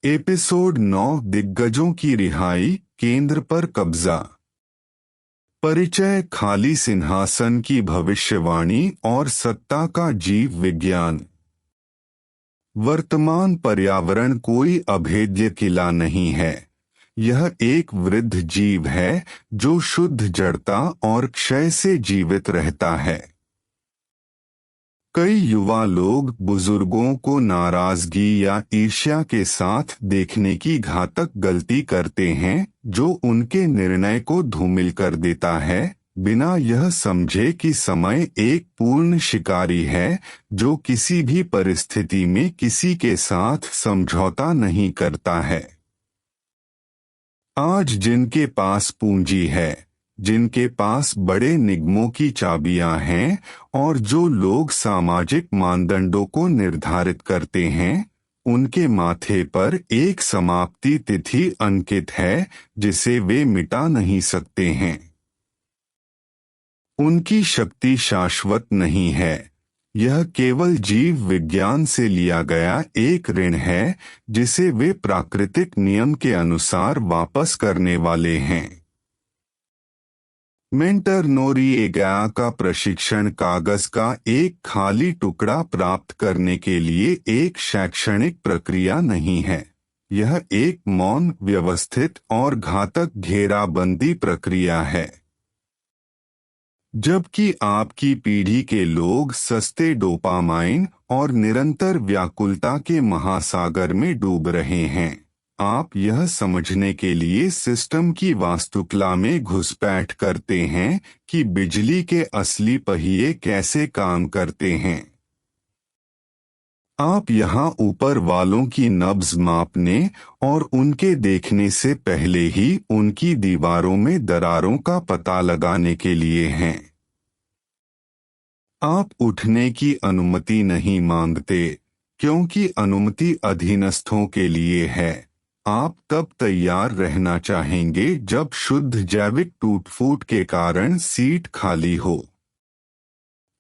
Episode 9 दिग्गजों की रिहाई, केंद्र पर कब्जा। परिचय, खाली सिंहासन की भविष्यवाणी और सत्ता का जीव विज्ञान। वर्तमान पर्यावरण कोई अभेद्य किला नहीं है। यह एक वृद्ध जीव है जो शुद्ध जड़ता और क्षय से जीवित रहता है। कई युवा लोग बुजुर्गों को नाराजगी या ईर्ष्या के साथ देखने की घातक गलती करते हैं, जो उनके निर्णय को धूमिल कर देता है, बिना यह समझे कि समय एक पूर्ण शिकारी है जो किसी भी परिस्थिति में किसी के साथ समझौता नहीं करता है। आज जिनके पास पूंजी है, जिनके पास बड़े निगमों की चाबियां हैं और जो लोग सामाजिक मानदंडों को निर्धारित करते हैं, उनके माथे पर एक समाप्ति तिथि अंकित है जिसे वे मिटा नहीं सकते हैं। उनकी शक्ति शाश्वत नहीं है। यह केवल जीव विज्ञान से लिया गया एक ऋण है जिसे वे प्राकृतिक नियम के अनुसार वापस करने वाले हैं। मेंटर नोरिएगा का प्रशिक्षण कागज का एक खाली टुकड़ा प्राप्त करने के लिए एक शैक्षणिक प्रक्रिया नहीं है। यह एक मौन, व्यवस्थित और घातक घेराबंदी प्रक्रिया है। जबकि आपकी पीढ़ी के लोग सस्ते डोपामाइन और निरंतर व्याकुलता के महासागर में डूब रहे हैं, आप यह समझने के लिए सिस्टम की वास्तुकला में घुसपैठ करते हैं कि बिजली के असली पहिए कैसे काम करते हैं। आप यहाँ ऊपर वालों की नब्ज मापने और उनके देखने से पहले ही उनकी दीवारों में दरारों का पता लगाने के लिए हैं। आप उठने की अनुमति नहीं मांगते, क्योंकि अनुमति अधीनस्थों के लिए है। आप तब तैयार रहना चाहेंगे जब शुद्ध जैविक टूट-फूट के कारण सीट खाली हो।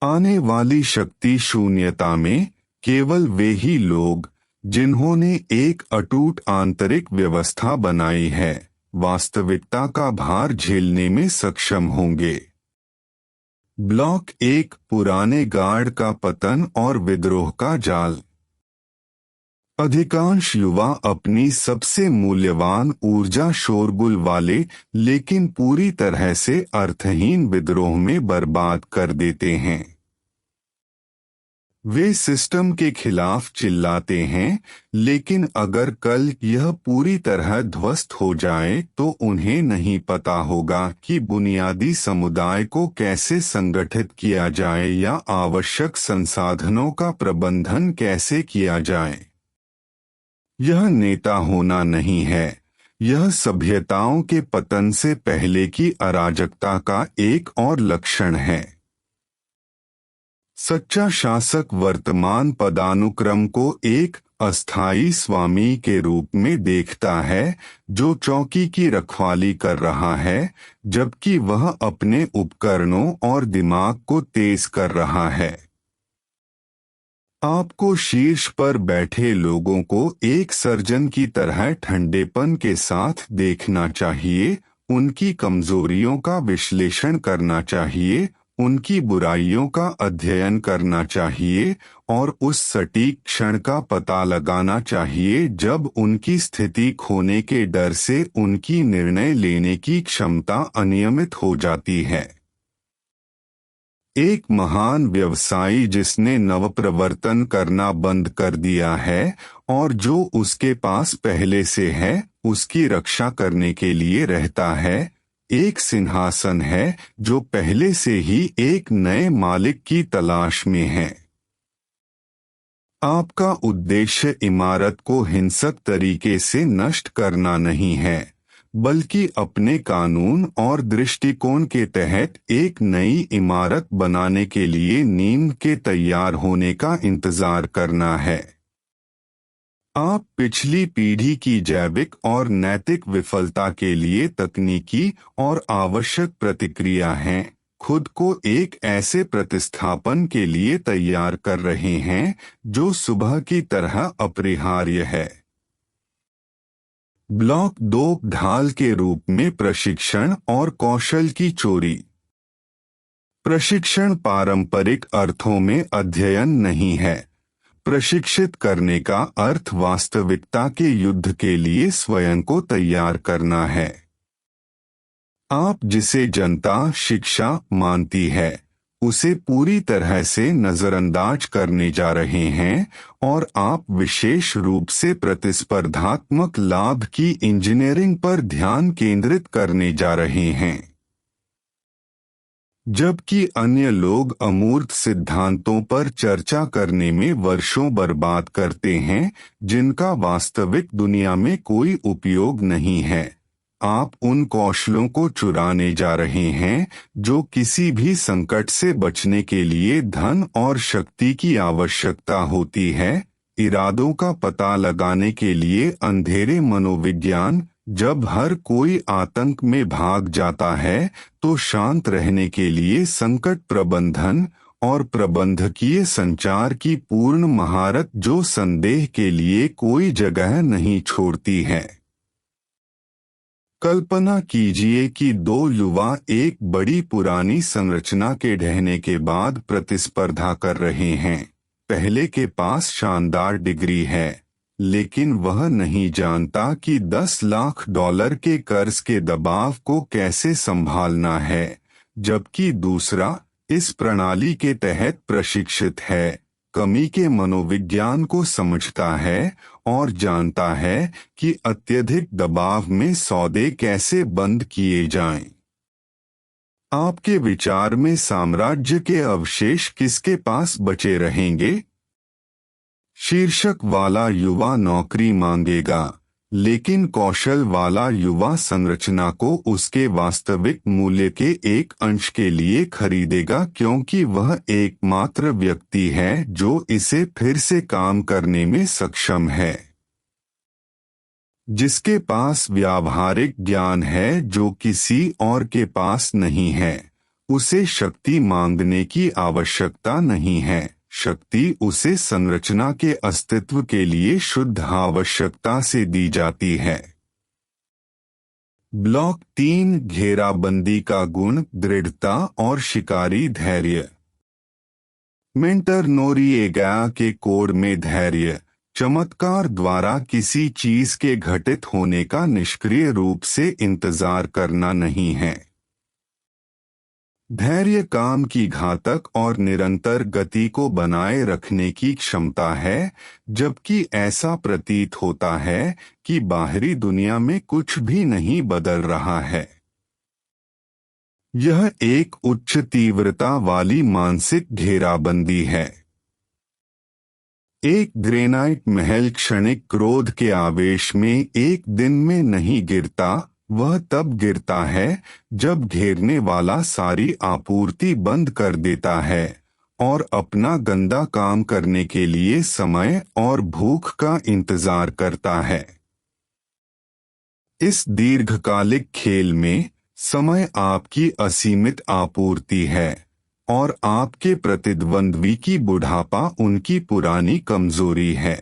आने वाली शक्ति शून्यता में केवल वे ही लोग, जिन्होंने एक अटूट आंतरिक व्यवस्था बनाई है, वास्तविकता का भार झेलने में सक्षम होंगे। ब्लॉक 1, पुराने गार्ड का पतन और विद्रोह का जाल। अधिकांश युवा अपनी सबसे मूल्यवान ऊर्जा शोरगुल वाले लेकिन पूरी तरह से अर्थहीन विद्रोह में बर्बाद कर देते हैं। वे सिस्टम के खिलाफ चिल्लाते हैं, लेकिन अगर कल यह पूरी तरह ध्वस्त हो जाए तो उन्हें नहीं पता होगा कि बुनियादी समुदाय को कैसे संगठित किया जाए या आवश्यक संसाधनों का प्रबंधन कैसे किया जाए। यह नेता होना नहीं है, यह सभ्यताओं के पतन से पहले की अराजकता का एक और लक्षण है। सच्चा शासक वर्तमान पदानुक्रम को एक अस्थायी स्वामी के रूप में देखता है जो चौकी की रखवाली कर रहा है, जबकि वह अपने उपकरणों और दिमाग को तेज कर रहा है। आपको शीर्ष पर बैठे लोगों को एक सर्जन की तरह ठंडेपन के साथ देखना चाहिए, उनकी कमजोरियों का विश्लेषण करना चाहिए, उनकी बुराइयों का अध्ययन करना चाहिए और उस सटीक क्षण का पता लगाना चाहिए जब उनकी स्थिति खोने के डर से उनकी निर्णय लेने की क्षमता अनियमित हो जाती है। एक महान व्यवसायी जिसने नवप्रवर्तन करना बंद कर दिया है और जो उसके पास पहले से है उसकी रक्षा करने के लिए रहता है, एक सिंहासन है जो पहले से ही एक नए मालिक की तलाश में है। आपका उद्देश्य इमारत को हिंसक तरीके से नष्ट करना नहीं है, बल्कि अपने कानून और दृष्टिकोण के तहत एक नई इमारत बनाने के लिए नींव के तैयार होने का इंतजार करना है। आप पिछली पीढ़ी की जैविक और नैतिक विफलता के लिए तकनीकी और आवश्यक प्रतिक्रिया हैं, खुद को एक ऐसे प्रतिस्थापन के लिए तैयार कर रहे हैं जो सुबह की तरह अपरिहार्य है। ब्लॉक 2 ढाल के रूप में प्रशिक्षण और कौशल की चोरी। प्रशिक्षण पारंपरिक अर्थों में अध्ययन नहीं है। प्रशिक्षित करने का अर्थ वास्तविकता के युद्ध के लिए स्वयं को तैयार करना है। आप जिसे जनता शिक्षा मानती है उसे पूरी तरह से नजरअंदाज करने जा रहे हैं और आप विशेष रूप से प्रतिस्पर्धात्मक लाभ की इंजीनियरिंग पर ध्यान केंद्रित करने जा रहे हैं, जबकि अन्य लोग अमूर्त सिद्धांतों पर चर्चा करने में वर्षों बर्बाद करते हैं जिनका वास्तविक दुनिया में कोई उपयोग नहीं है। आप उन कौशलों को चुराने जा रहे हैं जो किसी भी संकट से बचने के लिए धन और शक्ति की आवश्यकता होती है। इरादों का पता लगाने के लिए अंधेरे मनोविज्ञान। जब हर कोई आतंक में भाग जाता है तो शांत रहने के लिए संकट प्रबंधन और प्रबंधकीय संचार की पूर्ण महारत जो संदेह के लिए कोई जगह नहीं छोड़ती है। कल्पना कीजिए कि 2 युवा एक बड़ी पुरानी संरचना के ढहने के बाद प्रतिस्पर्धा कर रहे हैं। पहले के पास शानदार डिग्री है, लेकिन वह नहीं जानता कि $10 लाख के कर्ज के दबाव को कैसे संभालना है, जबकि दूसरा इस प्रणाली के तहत प्रशिक्षित है, कमी के मनोविज्ञान को समझता है और जानता है कि अत्यधिक दबाव में सौदे कैसे बंद किए जाएं। आपके विचार में साम्राज्य के अवशेष किसके पास बचे रहेंगे? शीर्षक वाला युवा नौकरी मांगेगा, लेकिन कौशल वाला युवा संरचना को उसके वास्तविक मूल्य के एक अंश के लिए खरीदेगा क्योंकि वह एकमात्र व्यक्ति है जो इसे फिर से काम करने में सक्षम है, जिसके पास व्यावहारिक ज्ञान है जो किसी और के पास नहीं है। उसे शक्ति मांगने की आवश्यकता नहीं है, शक्ति उसे संरचना के अस्तित्व के लिए शुद्ध आवश्यकता से दी जाती है। ब्लॉक 3 घेराबंदी का गुण, दृढ़ता और शिकारी धैर्य। मेंटर नोरिएगा के कोड में धैर्य चमत्कार द्वारा किसी चीज के घटित होने का निष्क्रिय रूप से इंतजार करना नहीं है। धैर्य काम की घातक और निरंतर गति को बनाए रखने की क्षमता है, जबकि ऐसा प्रतीत होता है कि बाहरी दुनिया में कुछ भी नहीं बदल रहा है। यह एक उच्च तीव्रता वाली मानसिक घेराबंदी है। एक ग्रेनाइट महल क्षणिक क्रोध के आवेश में एक दिन में नहीं गिरता, वह तब गिरता है जब घेरने वाला सारी आपूर्ति बंद कर देता है और अपना गंदा काम करने के लिए समय और भूख का इंतजार करता है। इस दीर्घकालिक खेल में समय आपकी असीमित आपूर्ति है और आपके प्रतिद्वंद्वी की बुढ़ापा उनकी पुरानी कमजोरी है।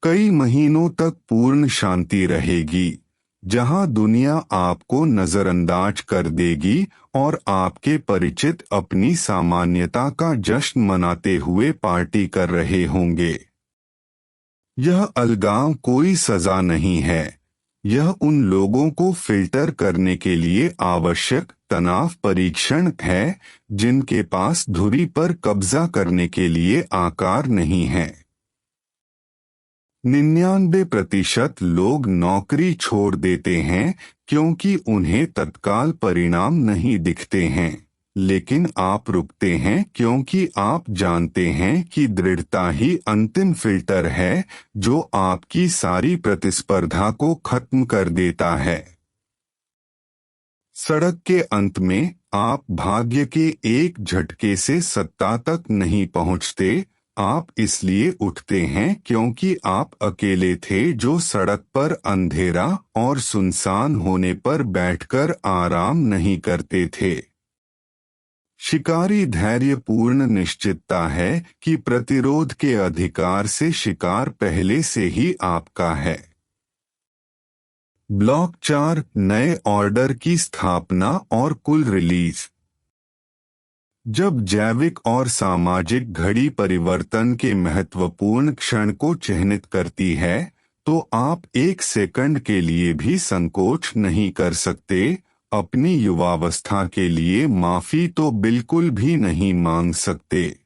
कई महीनों तक पूर्ण शांति रहेगी, जहां दुनिया आपको नजरअंदाज कर देगी और आपके परिचित अपनी सामान्यता का जश्न मनाते हुए पार्टी कर रहे होंगे। यह अलगाव कोई सजा नहीं है, यह उन लोगों को फिल्टर करने के लिए आवश्यक तनाव परीक्षण है जिनके पास धुरी पर कब्जा करने के लिए आकार नहीं है। 99% लोग नौकरी छोड़ देते हैं क्योंकि उन्हें तत्काल परिणाम नहीं दिखते हैं, लेकिन आप रुकते हैं क्योंकि आप जानते हैं कि दृढ़ता ही अंतिम फिल्टर है जो आपकी सारी प्रतिस्पर्धा को खत्म कर देता है। सड़क के अंत में आप भाग्य के एक झटके से सत्ता तक नहीं पहुंचते, आप इसलिए उठते हैं क्योंकि आप अकेले थे जो सड़क पर अंधेरा और सुनसान होने पर बैठकर आराम नहीं करते थे। शिकारी धैर्यपूर्ण निश्चितता है कि प्रतिरोध के अधिकार से शिकार पहले से ही आपका है। ब्लॉक 4 नए ऑर्डर की स्थापना और कुल रिलीज। जब जैविक और सामाजिक घड़ी परिवर्तन के महत्वपूर्ण क्षण को चिह्नित करती है, तो आप एक सेकंड के लिए भी संकोच नहीं कर सकते, अपनी युवावस्था के लिए माफी तो बिल्कुल भी नहीं मांग सकते।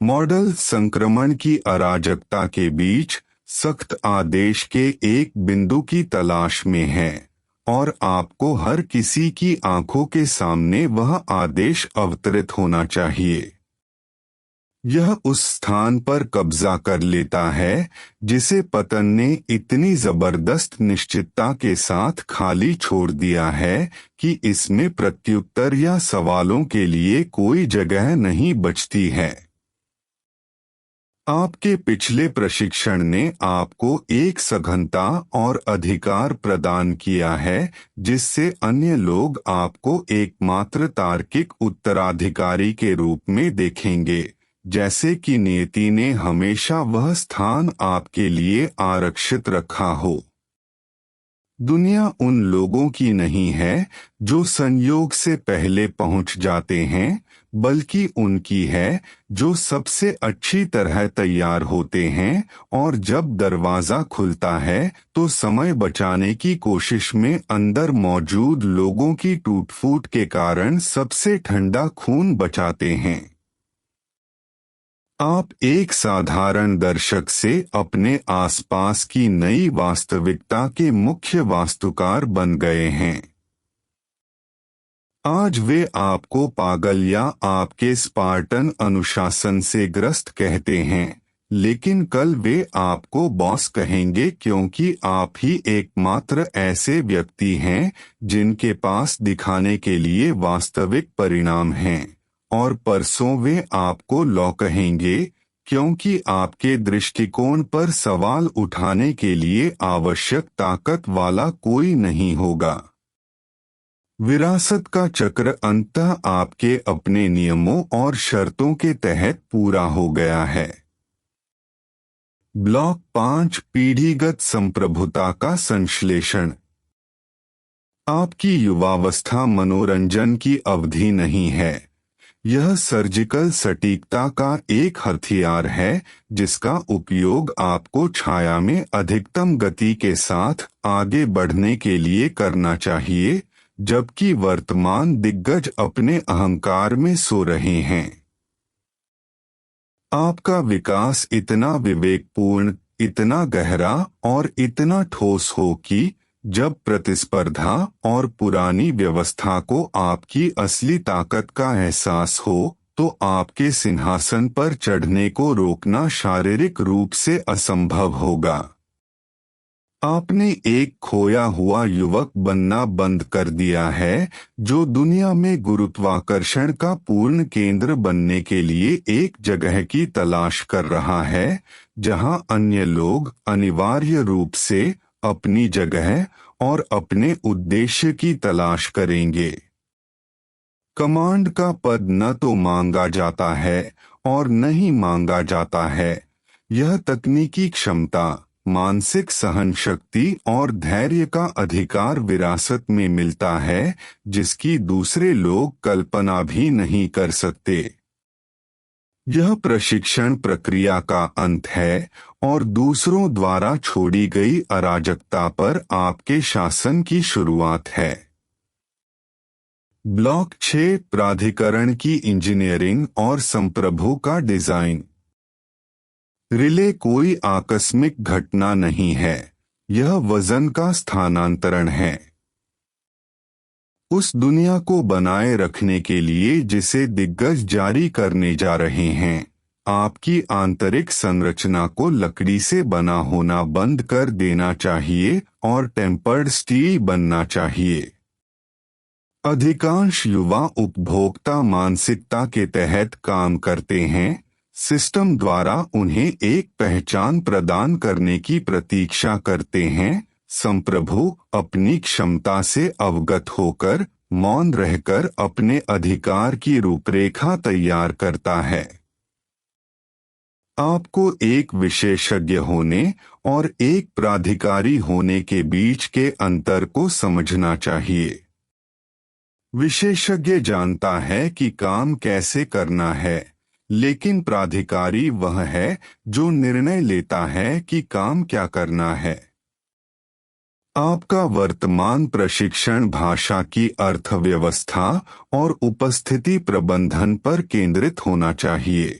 मॉडल संक्रमण की अराजकता के बीच सख्त आदेश के एक बिंदु की तलाश में है, और आपको हर किसी की आंखों के सामने वह आदेश अवतरित होना चाहिए। यह उस स्थान पर कब्जा कर लेता है जिसे पतन ने इतनी जबरदस्त निश्चितता के साथ खाली छोड़ दिया है कि इसमें प्रत्युत्तर या सवालों के लिए कोई जगह नहीं बचती है। आपके पिछले प्रशिक्षण ने आपको एक सघनता और अधिकार प्रदान किया है जिससे अन्य लोग आपको एकमात्र तार्किक उत्तराधिकारी के रूप में देखेंगे, जैसे कि नियति ने हमेशा वह स्थान आपके लिए आरक्षित रखा हो। दुनिया उन लोगों की नहीं है जो संयोग से पहले पहुंच जाते हैं, बल्कि उनकी है जो सबसे अच्छी तरह तैयार होते हैं, और जब दरवाजा खुलता है तो समय बचाने की कोशिश में अंदर मौजूद लोगों की टूट-फूट के कारण सबसे ठंडा खून बचाते हैं। आप एक साधारण दर्शक से अपने आसपास की नई वास्तविकता के मुख्य वास्तुकार बन गए हैं। आज वे आपको पागल या आपके स्पार्टन अनुशासन से ग्रस्त कहते हैं, लेकिन कल वे आपको बॉस कहेंगे, क्योंकि आप ही एकमात्र ऐसे व्यक्ति हैं जिनके पास दिखाने के लिए वास्तविक परिणाम हैं। और परसों वे आपको लॉ कहेंगे, क्योंकि आपके दृष्टिकोण पर सवाल उठाने के लिए आवश्यक ताकत वाला कोई नहीं होगा। विरासत का चक्र अंततः आपके अपने नियमों और शर्तों के तहत पूरा हो गया है। ब्लॉक 5 पीढ़ीगत संप्रभुता का संश्लेषण। आपकी युवावस्था मनोरंजन की अवधि नहीं है, यह सर्जिकल सटीकता का एक हथियार है जिसका उपयोग आपको छाया में अधिकतम गति के साथ आगे बढ़ने के लिए करना चाहिए, जबकि वर्तमान दिग्गज अपने अहंकार में सो रहे हैं। आपका विकास इतना विवेकपूर्ण, इतना गहरा और इतना ठोस हो कि जब प्रतिस्पर्धा और पुरानी व्यवस्था को आपकी असली ताकत का एहसास हो, तो आपके सिंहासन पर चढ़ने को रोकना शारीरिक रूप से असंभव होगा। आपने एक खोया हुआ युवक बनना बंद कर दिया है जो दुनिया में गुरुत्वाकर्षण का पूर्ण केंद्र बनने के लिए एक जगह की तलाश कर रहा है, जहां अन्य लोग अनिवार्य रूप से अपनी जगह और अपने उद्देश्य की तलाश करेंगे। कमांड का पद न तो मांगा जाता है और न ही मांगा जाता है। यह तकनीकी क्षमता, मानसिक सहन शक्ति और धैर्य का अधिकार विरासत में मिलता है जिसकी दूसरे लोग कल्पना भी नहीं कर सकते। यह प्रशिक्षण प्रक्रिया का अंत है और दूसरों द्वारा छोड़ी गई अराजकता पर आपके शासन की शुरुआत है। ब्लॉक 6 प्राधिकरण की इंजीनियरिंग और संप्रभु का डिजाइन। रिले कोई आकस्मिक घटना नहीं है, यह वजन का स्थानांतरण है। उस दुनिया को बनाए रखने के लिए जिसे दिग्गज जारी करने जा रहे हैं, आपकी आंतरिक संरचना को लकड़ी से बना होना बंद कर देना चाहिए और टेम्पर्ड स्टील बनना चाहिए। अधिकांश युवा उपभोक्ता मानसिकता के तहत काम करते हैं, सिस्टम द्वारा उन्हें एक पहचान प्रदान करने की प्रतीक्षा करते हैं। संप्रभु अपनी क्षमता से अवगत होकर मौन रहकर अपने अधिकार की रूपरेखा तैयार करता है। आपको एक विशेषज्ञ होने और एक प्राधिकारी होने के बीच के अंतर को समझना चाहिए। विशेषज्ञ जानता है कि काम कैसे करना है, लेकिन प्राधिकारी वह है जो निर्णय लेता है कि काम क्या करना है। आपका वर्तमान प्रशिक्षण भाषा की अर्थव्यवस्था और उपस्थिति प्रबंधन पर केंद्रित होना चाहिए।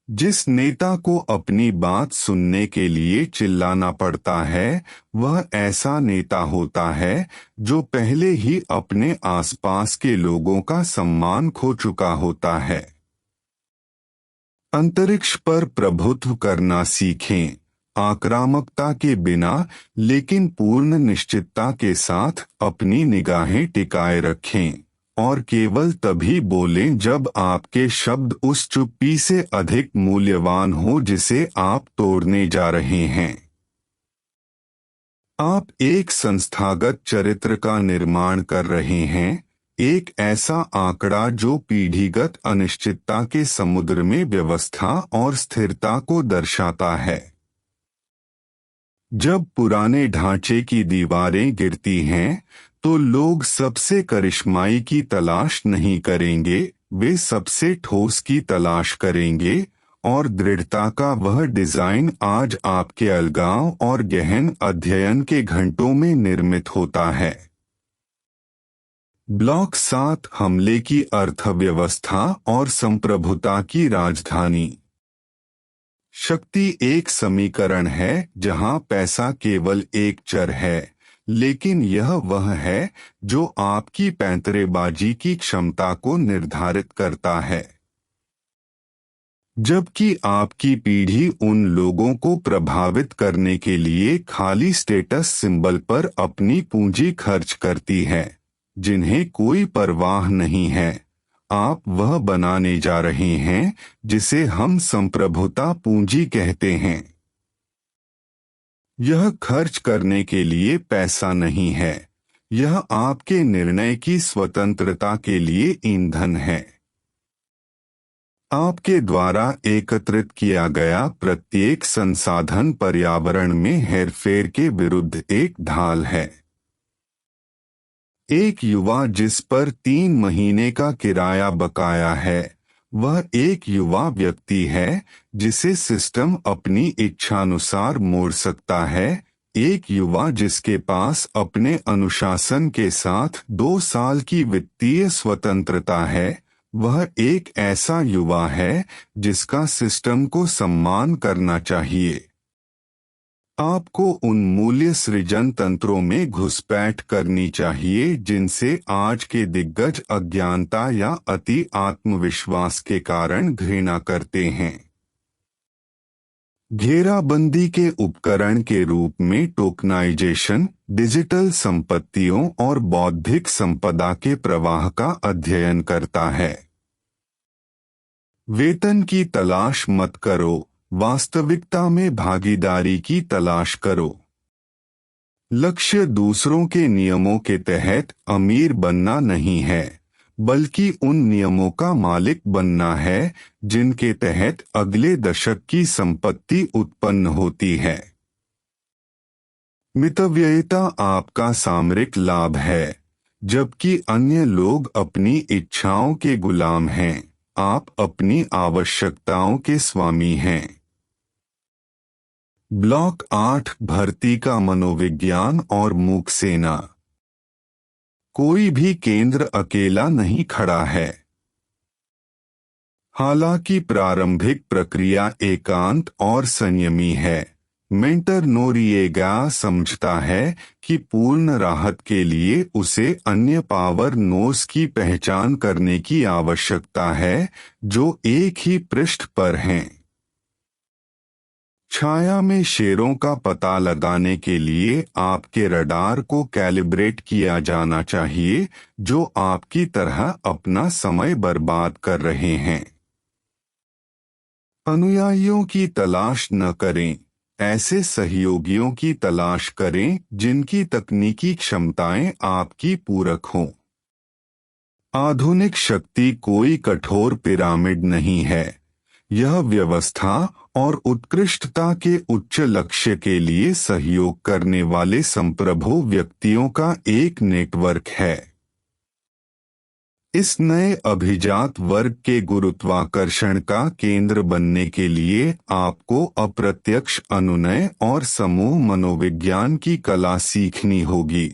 जिस नेता को अपनी बात सुनने के लिए चिल्लाना पड़ता है, वह ऐसा नेता होता है जो पहले ही अपने आसपास के लोगों का सम्मान खो चुका होता है। अंतरिक्ष पर प्रभुत्व करना सीखें, आक्रामकता के बिना लेकिन पूर्ण निश्चितता के साथ अपनी निगाहें टिकाए रखें और केवल तभी बोलें जब आपके शब्द उस चुप्पी से अधिक मूल्यवान हो जिसे आप तोड़ने जा रहे हैं। आप एक संस्थागत चरित्र का निर्माण कर रहे हैं, एक ऐसा आंकड़ा जो पीढ़ीगत अनिश्चितता के समुद्र में व्यवस्था और स्थिरता को दर्शाता है। जब पुराने ढांचे की दीवारें गिरती हैं, तो लोग सबसे करिश्माई की तलाश नहीं करेंगे, वे सबसे ठोस की तलाश करेंगे, और दृढ़ता का वह डिजाइन आज आपके अलगाव और गहन अध्ययन के घंटों में निर्मित होता है। ब्लॉक 7 हमले की अर्थव्यवस्था और संप्रभुता की राजधानी। शक्ति एक समीकरण है जहां पैसा केवल एक चर है, लेकिन यह वह है जो आपकी पैंतरेबाजी की क्षमता को निर्धारित करता है। जबकि आपकी पीढ़ी उन लोगों को प्रभावित करने के लिए खाली स्टेटस सिंबल पर अपनी पूंजी खर्च करती है, जिन्हें कोई परवाह नहीं है, आप वह बनाने जा रहे हैं जिसे हम संप्रभुता पूंजी कहते हैं। यह खर्च करने के लिए पैसा नहीं है, यह आपके निर्णय की स्वतंत्रता के लिए ईंधन है। आपके द्वारा एकत्रित किया गया प्रत्येक संसाधन पर्यावरण में हेरफेर के विरुद्ध एक ढाल है। एक युवा जिस पर 3 महीने का किराया बकाया है, वह एक युवा व्यक्ति है जिसे सिस्टम अपनी इच्छानुसार मोड़ सकता है। एक युवा जिसके पास अपने अनुशासन के साथ 2 साल की वित्तीय स्वतंत्रता है, वह एक ऐसा युवा है जिसका सिस्टम को सम्मान करना चाहिए। आपको उन मूल्य सृजन तंत्रों में घुसपैठ करनी चाहिए जिनसे आज के दिग्गज अज्ञानता या अति आत्मविश्वास के कारण घृणा करते हैं। घेराबंदी के उपकरण के रूप में टोकनाइजेशन, डिजिटल संपत्तियों और बौद्धिक संपदा के प्रवाह का अध्ययन करता है। वेतन की तलाश मत करो, वास्तविकता में भागीदारी की तलाश करो। लक्ष्य दूसरों के नियमों के तहत अमीर बनना नहीं है, बल्कि उन नियमों का मालिक बनना है जिनके तहत अगले दशक की संपत्ति उत्पन्न होती है। मितव्ययिता आपका सामरिक लाभ है, जबकि अन्य लोग अपनी इच्छाओं के गुलाम हैं, आप अपनी आवश्यकताओं के स्वामी हैं। ब्लॉक 8 भर्ती का मनोविज्ञान और मूक सेना। कोई भी केंद्र अकेला नहीं खड़ा है। हालांकि प्रारंभिक प्रक्रिया एकांत और संयमी है, मेंटर नोरिएगा समझता है कि पूर्ण राहत के लिए उसे अन्य पावर नोड्स की पहचान करने की आवश्यकता है जो एक ही पृष्ठ पर हैं। छाया में शेरों का पता लगाने के लिए आपके रडार को कैलिब्रेट किया जाना चाहिए जो आपकी तरह अपना समय बर्बाद कर रहे हैं। अनुयायियों की तलाश न करें, ऐसे सहयोगियों की तलाश करें जिनकी तकनीकी क्षमताएं आपकी पूरक हों। आधुनिक शक्ति कोई कठोर पिरामिड नहीं है, यह व्यवस्था और उत्कृष्टता के उच्च लक्ष्य के लिए सहयोग करने वाले संप्रभु व्यक्तियों का एक नेटवर्क है। इस नए अभिजात वर्ग के गुरुत्वाकर्षण का केंद्र बनने के लिए आपको अप्रत्यक्ष अनुनय और समूह मनोविज्ञान की कला सीखनी होगी।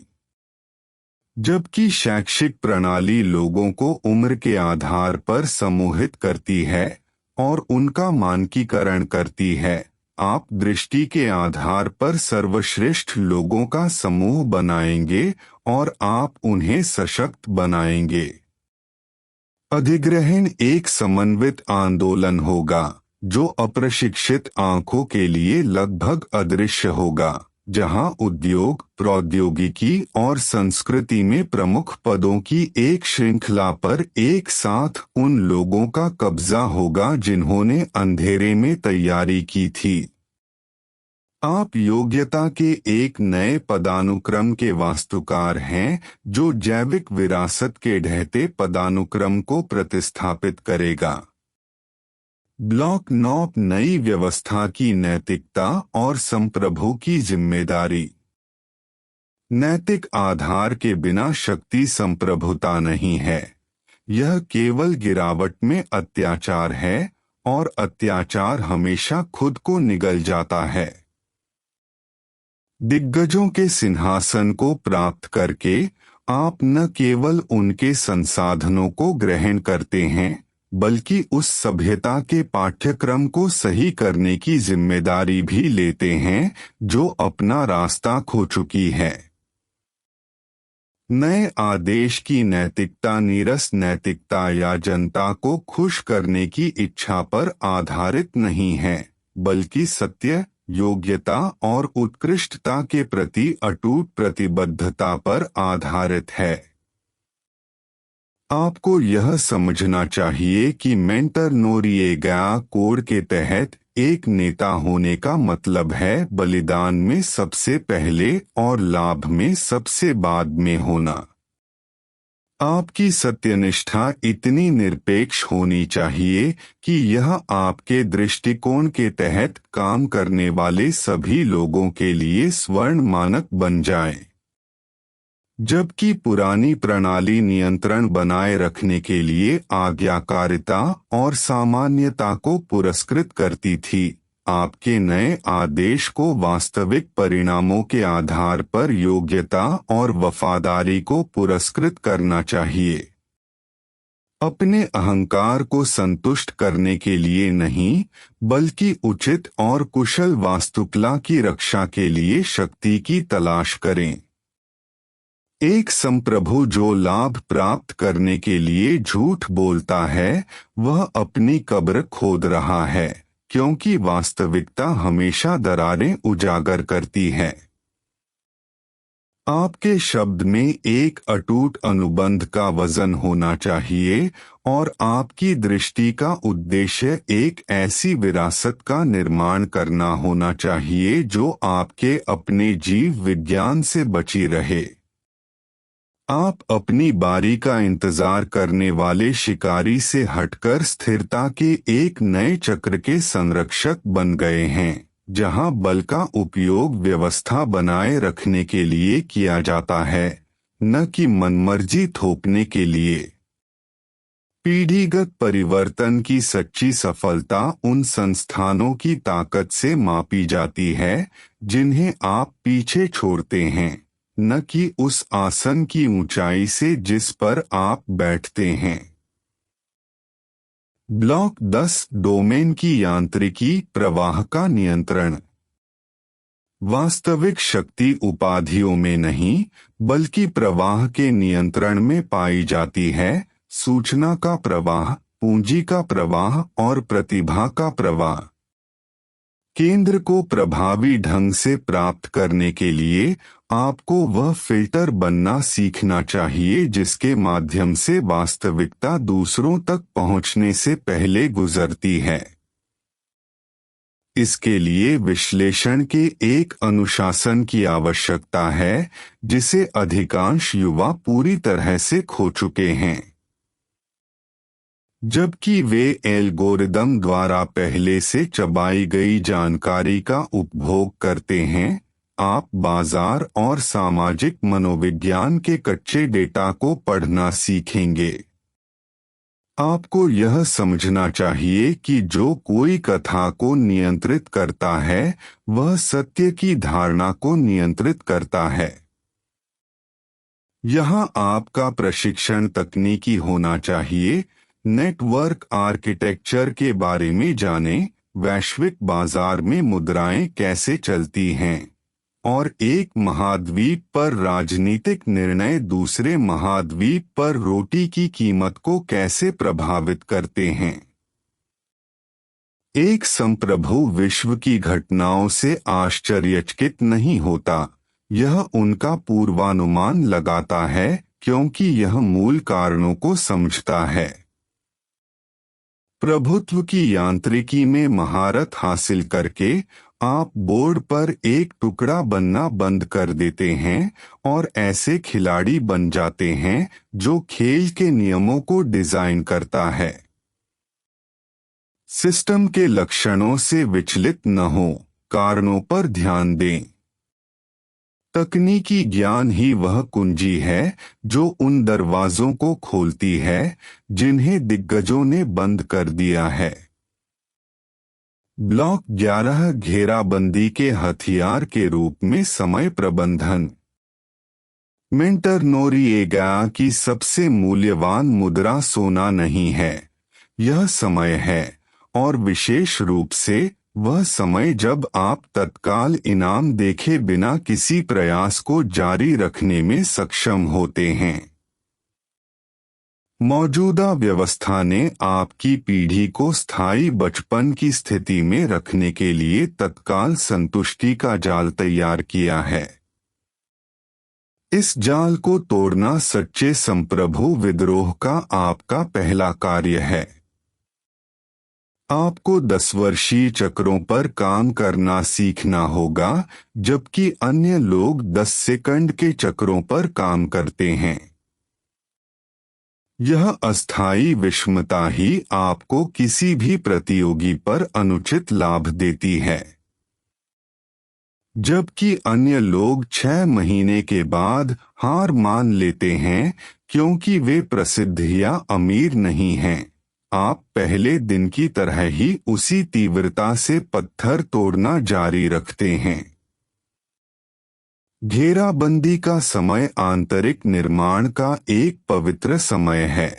जबकि शैक्षिक प्रणाली लोगों को उम्र के आधार पर समूहित करती है और उनका मानकीकरण करती है, आप दृष्टि के आधार पर सर्वश्रेष्ठ लोगों का समूह बनाएंगे और आप उन्हें सशक्त बनाएंगे। अधिग्रहण एक समन्वित आंदोलन होगा जो अप्रशिक्षित आंखों के लिए लगभग अदृश्य होगा, जहां उद्योग, प्रौद्योगिकी और संस्कृति में प्रमुख पदों की एक श्रृंखला पर एक साथ उन लोगों का कब्जा होगा जिन्होंने अंधेरे में तैयारी की थी। आप योग्यता के एक नए पदानुक्रम के वास्तुकार हैं जो जैविक विरासत के ढहते पदानुक्रम को प्रतिस्थापित करेगा। ब्लॉक 9 नई व्यवस्था की नैतिकता और संप्रभु की जिम्मेदारी। नैतिक आधार के बिना शक्ति संप्रभुता नहीं है, यह केवल गिरावट में अत्याचार है और अत्याचार हमेशा खुद को निगल जाता है। दिग्गजों के सिंहासन को प्राप्त करके आप न केवल उनके संसाधनों को ग्रहण करते हैं बल्कि उस सभ्यता के पाठ्यक्रम को सही करने की जिम्मेदारी भी लेते हैं जो अपना रास्ता खो चुकी है। नए आदेश की नैतिकता नीरस नैतिकता या जनता को खुश करने की इच्छा पर आधारित नहीं है, बल्कि सत्य, योग्यता और उत्कृष्टता के प्रति अटूट प्रतिबद्धता पर आधारित है। आपको यह समझना चाहिए कि मेंटर नोरिएगा कोड के तहत एक नेता होने का मतलब है बलिदान में सबसे पहले और लाभ में सबसे बाद में होना। आपकी सत्यनिष्ठा इतनी निरपेक्ष होनी चाहिए कि यह आपके दृष्टिकोण के तहत काम करने वाले सभी लोगों के लिए स्वर्ण मानक बन जाए। जबकि पुरानी प्रणाली नियंत्रण बनाए रखने के लिए आज्ञाकारिता और सामान्यता को पुरस्कृत करती थी, आपके नए आदेश को वास्तविक परिणामों के आधार पर योग्यता और वफादारी को पुरस्कृत करना चाहिए। अपने अहंकार को संतुष्ट करने के लिए नहीं, बल्कि उचित और कुशल वास्तुकला की रक्षा के लिए शक्ति की तलाश करें। एक संप्रभु जो लाभ प्राप्त करने के लिए झूठ बोलता है, वह अपनी कब्र खोद रहा है, क्योंकि वास्तविकता हमेशा दरारें उजागर करती है। आपके शब्द में एक अटूट अनुबंध का वजन होना चाहिए और आपकी दृष्टि का उद्देश्य एक ऐसी विरासत का निर्माण करना होना चाहिए जो आपके अपने जीव विज्ञान से बची रहे। आप अपनी बारी का इंतजार करने वाले शिकारी से हटकर स्थिरता के एक नए चक्र के संरक्षक बन गए हैं, जहां बल का उपयोग व्यवस्था बनाए रखने के लिए किया जाता है, न कि मनमर्जी थोपने के लिए। पीढ़ीगत परिवर्तन की सच्ची सफलता उन संस्थानों की ताकत से मापी जाती है जिन्हें आप पीछे छोड़ते हैं, न कि उस आसन की ऊंचाई से जिस पर आप बैठते हैं। ब्लॉक 10 डोमेन की यांत्रिकी प्रवाह का नियंत्रण। वास्तविक शक्ति उपाधियों में नहीं, बल्कि प्रवाह के नियंत्रण में पाई जाती है। सूचना का प्रवाह, पूंजी का प्रवाह और प्रतिभा का प्रवाह। केंद्र को प्रभावी ढंग से प्राप्त करने के लिए आपको वह फिल्टर बनना सीखना चाहिए जिसके माध्यम से वास्तविकता दूसरों तक पहुंचने से पहले गुजरती है। इसके लिए विश्लेषण के एक अनुशासन की आवश्यकता है जिसे अधिकांश युवा पूरी तरह से खो चुके हैं। जबकि वे एल्गोरिदम द्वारा पहले से चबाई गई जानकारी का उपभोग करते हैं। आप बाजार और सामाजिक मनोविज्ञान के कच्चे डेटा को पढ़ना सीखेंगे। आपको यह समझना चाहिए कि जो कोई कथा को नियंत्रित करता है वह सत्य की धारणा को नियंत्रित करता है। यहाँ आपका प्रशिक्षण तकनीकी होना चाहिए। नेटवर्क आर्किटेक्चर के बारे में जानें, वैश्विक बाजार में मुद्राएं कैसे चलती हैं और एक महाद्वीप पर राजनीतिक निर्णय दूसरे महाद्वीप पर रोटी की कीमत को कैसे प्रभावित करते हैं। एक संप्रभु विश्व की घटनाओं से आश्चर्यचकित नहीं होता, यह उनका पूर्वानुमान लगाता है क्योंकि यह मूल कारणों को समझता है। प्रभुत्व की यांत्रिकी में महारत हासिल करके आप बोर्ड पर एक टुकड़ा बनना बंद कर देते हैं और ऐसे खिलाड़ी बन जाते हैं जो खेल के नियमों को डिजाइन करता है। सिस्टम के लक्षणों से विचलित न हो, कारणों पर ध्यान दें। तकनीकी ज्ञान ही वह कुंजी है जो उन दरवाजों को खोलती है जिन्हें दिग्गजों ने बंद कर दिया है। ब्लॉक 11 घेराबंदी के हथियार के रूप में समय प्रबंधन। मेंटर नोरिएगा की सबसे मूल्यवान मुद्रा सोना नहीं है, यह समय है, और विशेष रूप से वह समय जब आप तत्काल इनाम देखे बिना किसी प्रयास को जारी रखने में सक्षम होते हैं। मौजूदा व्यवस्था ने आपकी पीढ़ी को स्थायी बचपन की स्थिति में रखने के लिए तत्काल संतुष्टि का जाल तैयार किया है। इस जाल को तोड़ना सच्चे संप्रभु विद्रोह का आपका पहला कार्य है। आपको 10 वर्षीय चक्रों पर काम करना सीखना होगा, जबकि अन्य लोग 10 सेकंड के चक्रों पर काम करते हैं। यह अस्थायी विषमता ही आपको किसी भी प्रतियोगी पर अनुचित लाभ देती है। जबकि अन्य लोग 6 महीने के बाद हार मान लेते हैं क्योंकि वे प्रसिद्ध या अमीर नहीं हैं, आप पहले दिन की तरह ही उसी तीव्रता से पत्थर तोड़ना जारी रखते हैं। घेराबंदी का समय आंतरिक निर्माण का एक पवित्र समय है।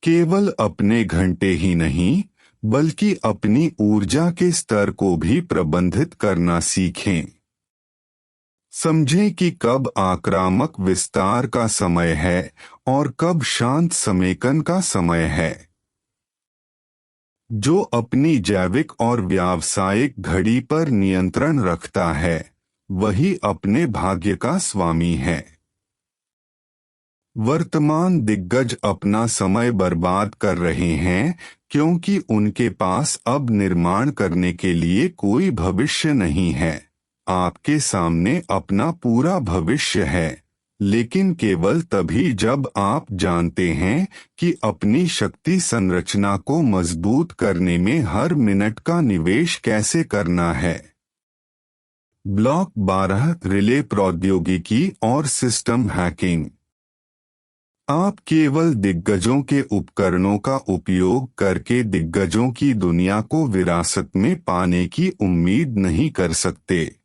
केवल अपने घंटे ही नहीं, बल्कि अपनी ऊर्जा के स्तर को भी प्रबंधित करना सीखें। समझें कि कब आक्रामक विस्तार का समय है और कब शांत समेकन का समय है। जो अपनी जैविक और व्यावसायिक घड़ी पर नियंत्रण रखता है, वही अपने भाग्य का स्वामी है। वर्तमान दिग्गज अपना समय बर्बाद कर रहे हैं क्योंकि उनके पास अब निर्माण करने के लिए कोई भविष्य नहीं है। आपके सामने अपना पूरा भविष्य है, लेकिन केवल तभी जब आप जानते हैं कि अपनी शक्ति संरचना को मजबूत करने में हर मिनट का निवेश कैसे करना है। ब्लॉक 12 रिले प्रौद्योगिकी और सिस्टम हैकिंग। आप केवल दिग्गजों के उपकरणों का उपयोग करके दिग्गजों की दुनिया को विरासत में पाने की उम्मीद नहीं कर सकते।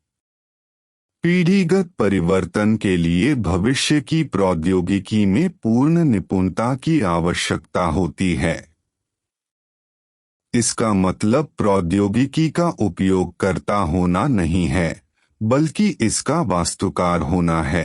पीढ़ीगत परिवर्तन के लिए भविष्य की प्रौद्योगिकी में पूर्ण निपुणता की आवश्यकता होती है। इसका मतलब प्रौद्योगिकी का उपयोगकर्ता होना नहीं है, बल्कि इसका वास्तुकार होना है।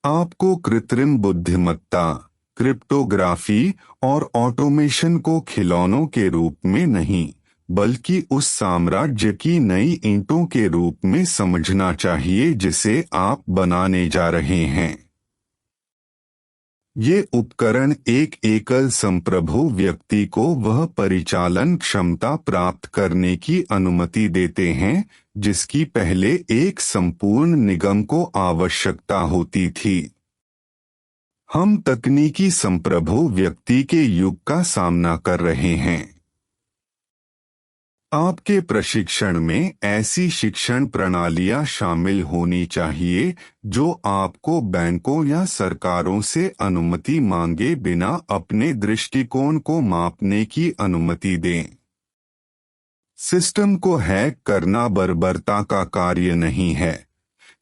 आपको कृत्रिम बुद्धिमत्ता, क्रिप्टोग्राफी और ऑटोमेशन को खिलौनों के रूप में नहीं, बल्कि उस साम्राज्य की नई ईंटों के रूप में समझना चाहिए जिसे आप बनाने जा रहे हैं। ये उपकरण एक एकल संप्रभु व्यक्ति को वह परिचालन क्षमता प्राप्त करने की अनुमति देते हैं जिसकी पहले एक संपूर्ण निगम को आवश्यकता होती थी। हम तकनीकी संप्रभु व्यक्ति के युग का सामना कर रहे हैं। आपके प्रशिक्षण में ऐसी शिक्षण प्रणालियां शामिल होनी चाहिए जो आपको बैंकों या सरकारों से अनुमति मांगे बिना अपने दृष्टिकोण को मापने की अनुमति दें। सिस्टम को हैक करना बर्बरता का कार्य नहीं है,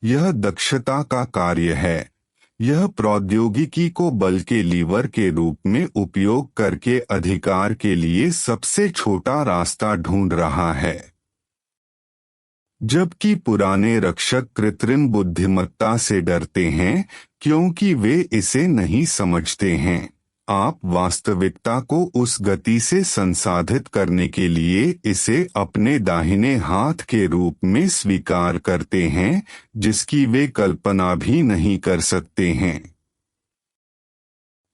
यह दक्षता का कार्य है। यह प्रौद्योगिकी को बल के लीवर के रूप में उपयोग करके अधिकार के लिए सबसे छोटा रास्ता ढूंढ रहा है। जबकि पुराने रक्षक कृत्रिम बुद्धिमत्ता से डरते हैं क्योंकि वे इसे नहीं समझते हैं। आप वास्तविकता को उस गति से संसाधित करने के लिए इसे अपने दाहिने हाथ के रूप में स्वीकार करते हैं जिसकी वे कल्पना भी नहीं कर सकते हैं।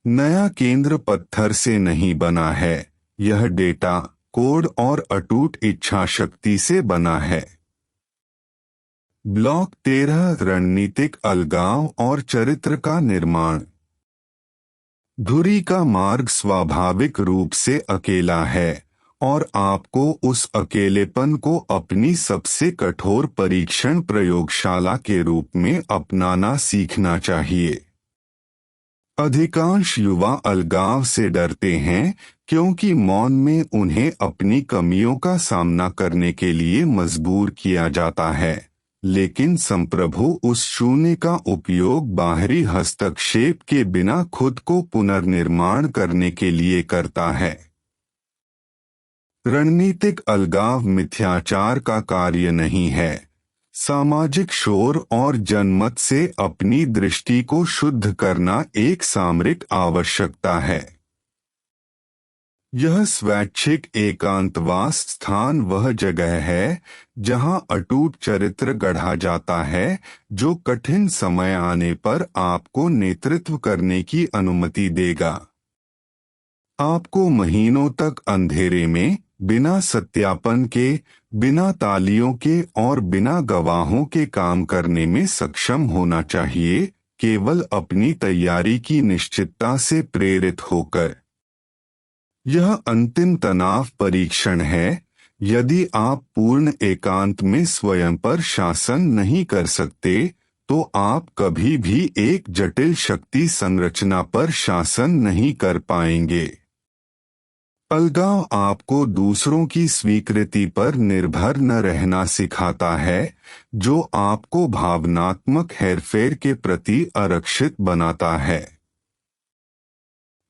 नया केंद्र पत्थर से नहीं बना है, यह डेटा, कोड और अटूट इच्छा शक्ति से बना है। ब्लॉक 13 रणनीतिक अलगाव और चरित्र का निर्माण। धुरी का मार्ग स्वाभाविक रूप से अकेला है और आपको उस अकेलेपन को अपनी सबसे कठोर परीक्षण प्रयोगशाला के रूप में अपनाना सीखना चाहिए। अधिकांश युवा अलगाव से डरते हैं क्योंकि मौन में उन्हें अपनी कमियों का सामना करने के लिए मजबूर किया जाता है, लेकिन संप्रभु उस शून्य का उपयोग बाहरी हस्तक्षेप के बिना खुद को पुनर्निर्माण करने के लिए करता है। रणनीतिक अलगाव मिथ्याचार का कार्य नहीं है। सामाजिक शोर और जनमत से अपनी दृष्टि को शुद्ध करना एक सामरिक आवश्यकता है। यह स्वैच्छिक एकांतवास स्थान वह जगह है जहां अटूट चरित्र गढ़ा जाता है जो कठिन समय आने पर आपको नेतृत्व करने की अनुमति देगा। आपको महीनों तक अंधेरे में, बिना सत्यापन के, बिना तालियों के और बिना गवाहों के काम करने में सक्षम होना चाहिए, केवल अपनी तैयारी की निश्चितता से प्रेरित होकर। यह अंतिम तनाव परीक्षण है। यदि आप पूर्ण एकांत में स्वयं पर शासन नहीं कर सकते, तो आप कभी भी एक जटिल शक्ति संरचना पर शासन नहीं कर पाएंगे। अलगाव आपको दूसरों की स्वीकृति पर निर्भर न रहना सिखाता है, जो आपको भावनात्मक हेरफेर के प्रति आरक्षित बनाता है।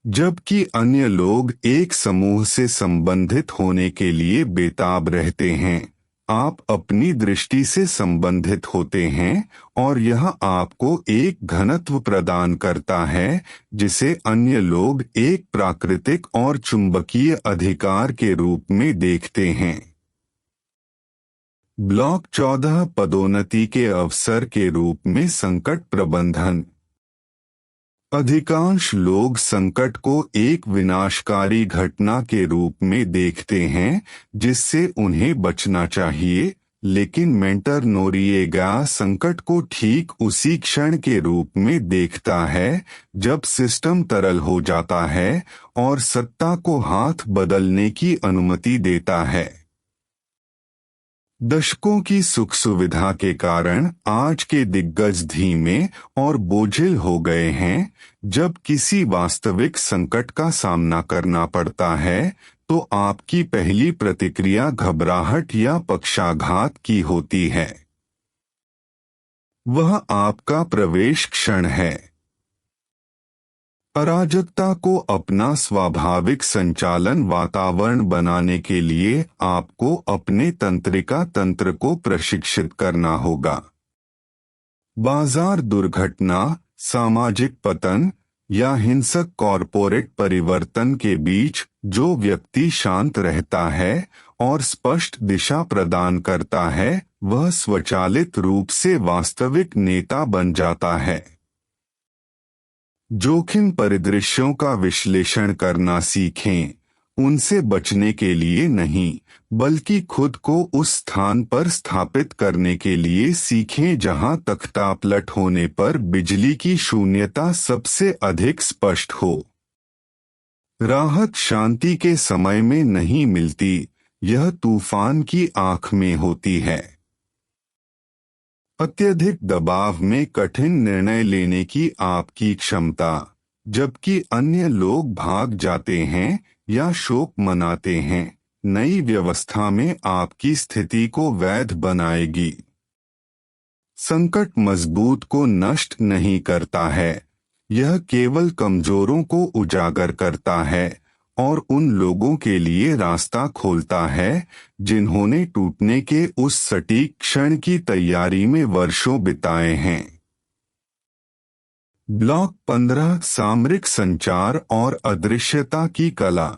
जबकि अन्य लोग एक समूह से संबंधित होने के लिए बेताब रहते हैं, आप अपनी दृष्टि से संबंधित होते हैं और यह आपको एक घनत्व प्रदान करता है जिसे अन्य लोग एक प्राकृतिक और चुंबकीय अधिकार के रूप में देखते हैं। ब्लॉक 14 पदोन्नति के अवसर के रूप में संकट प्रबंधन। अधिकांश लोग संकट को एक विनाशकारी घटना के रूप में देखते हैं जिससे उन्हें बचना चाहिए, लेकिन मेंटर नोरिएगा संकट को ठीक उसी क्षण के रूप में देखता है जब सिस्टम तरल हो जाता है और सत्ता को हाथ बदलने की अनुमति देता है। दशकों की सुख सुविधा के कारण आज के दिग्गज धीमे और बोझिल हो गए हैं। जब किसी वास्तविक संकट का सामना करना पड़ता है तो आपकी पहली प्रतिक्रिया घबराहट या पक्षाघात की होती है। वह आपका प्रवेश क्षण है। अराजकता को अपना स्वाभाविक संचालन वातावरण बनाने के लिए आपको अपने तंत्रिका तंत्र को प्रशिक्षित करना होगा। बाजार दुर्घटना, सामाजिक पतन या हिंसक कॉरपोरेट परिवर्तन के बीच जो व्यक्ति शांत रहता है और स्पष्ट दिशा प्रदान करता है, वह स्वचालित रूप से वास्तविक नेता बन जाता है। जोखिम परिदृश्यों का विश्लेषण करना सीखें उनसे बचने के लिए नहीं, बल्कि खुद को उस स्थान पर स्थापित करने के लिए सीखें जहां तख्तापलट होने पर बिजली की शून्यता सबसे अधिक स्पष्ट हो। राहत शांति के समय में नहीं मिलती, यह तूफान की आंख में होती है। अत्यधिक दबाव में कठिन निर्णय लेने की आपकी क्षमता, जबकि अन्य लोग भाग जाते हैं या शोक मनाते हैं, नई व्यवस्था में आपकी स्थिति को वैध बनाएगी। संकट मजबूत को नष्ट नहीं करता है, यह केवल कमजोरों को उजागर करता है और उन लोगों के लिए रास्ता खोलता है जिन्होंने टूटने के उस सटीक क्षण की तैयारी में वर्षों बिताए हैं। ब्लॉक 15 सामरिक संचार और अदृश्यता की कला।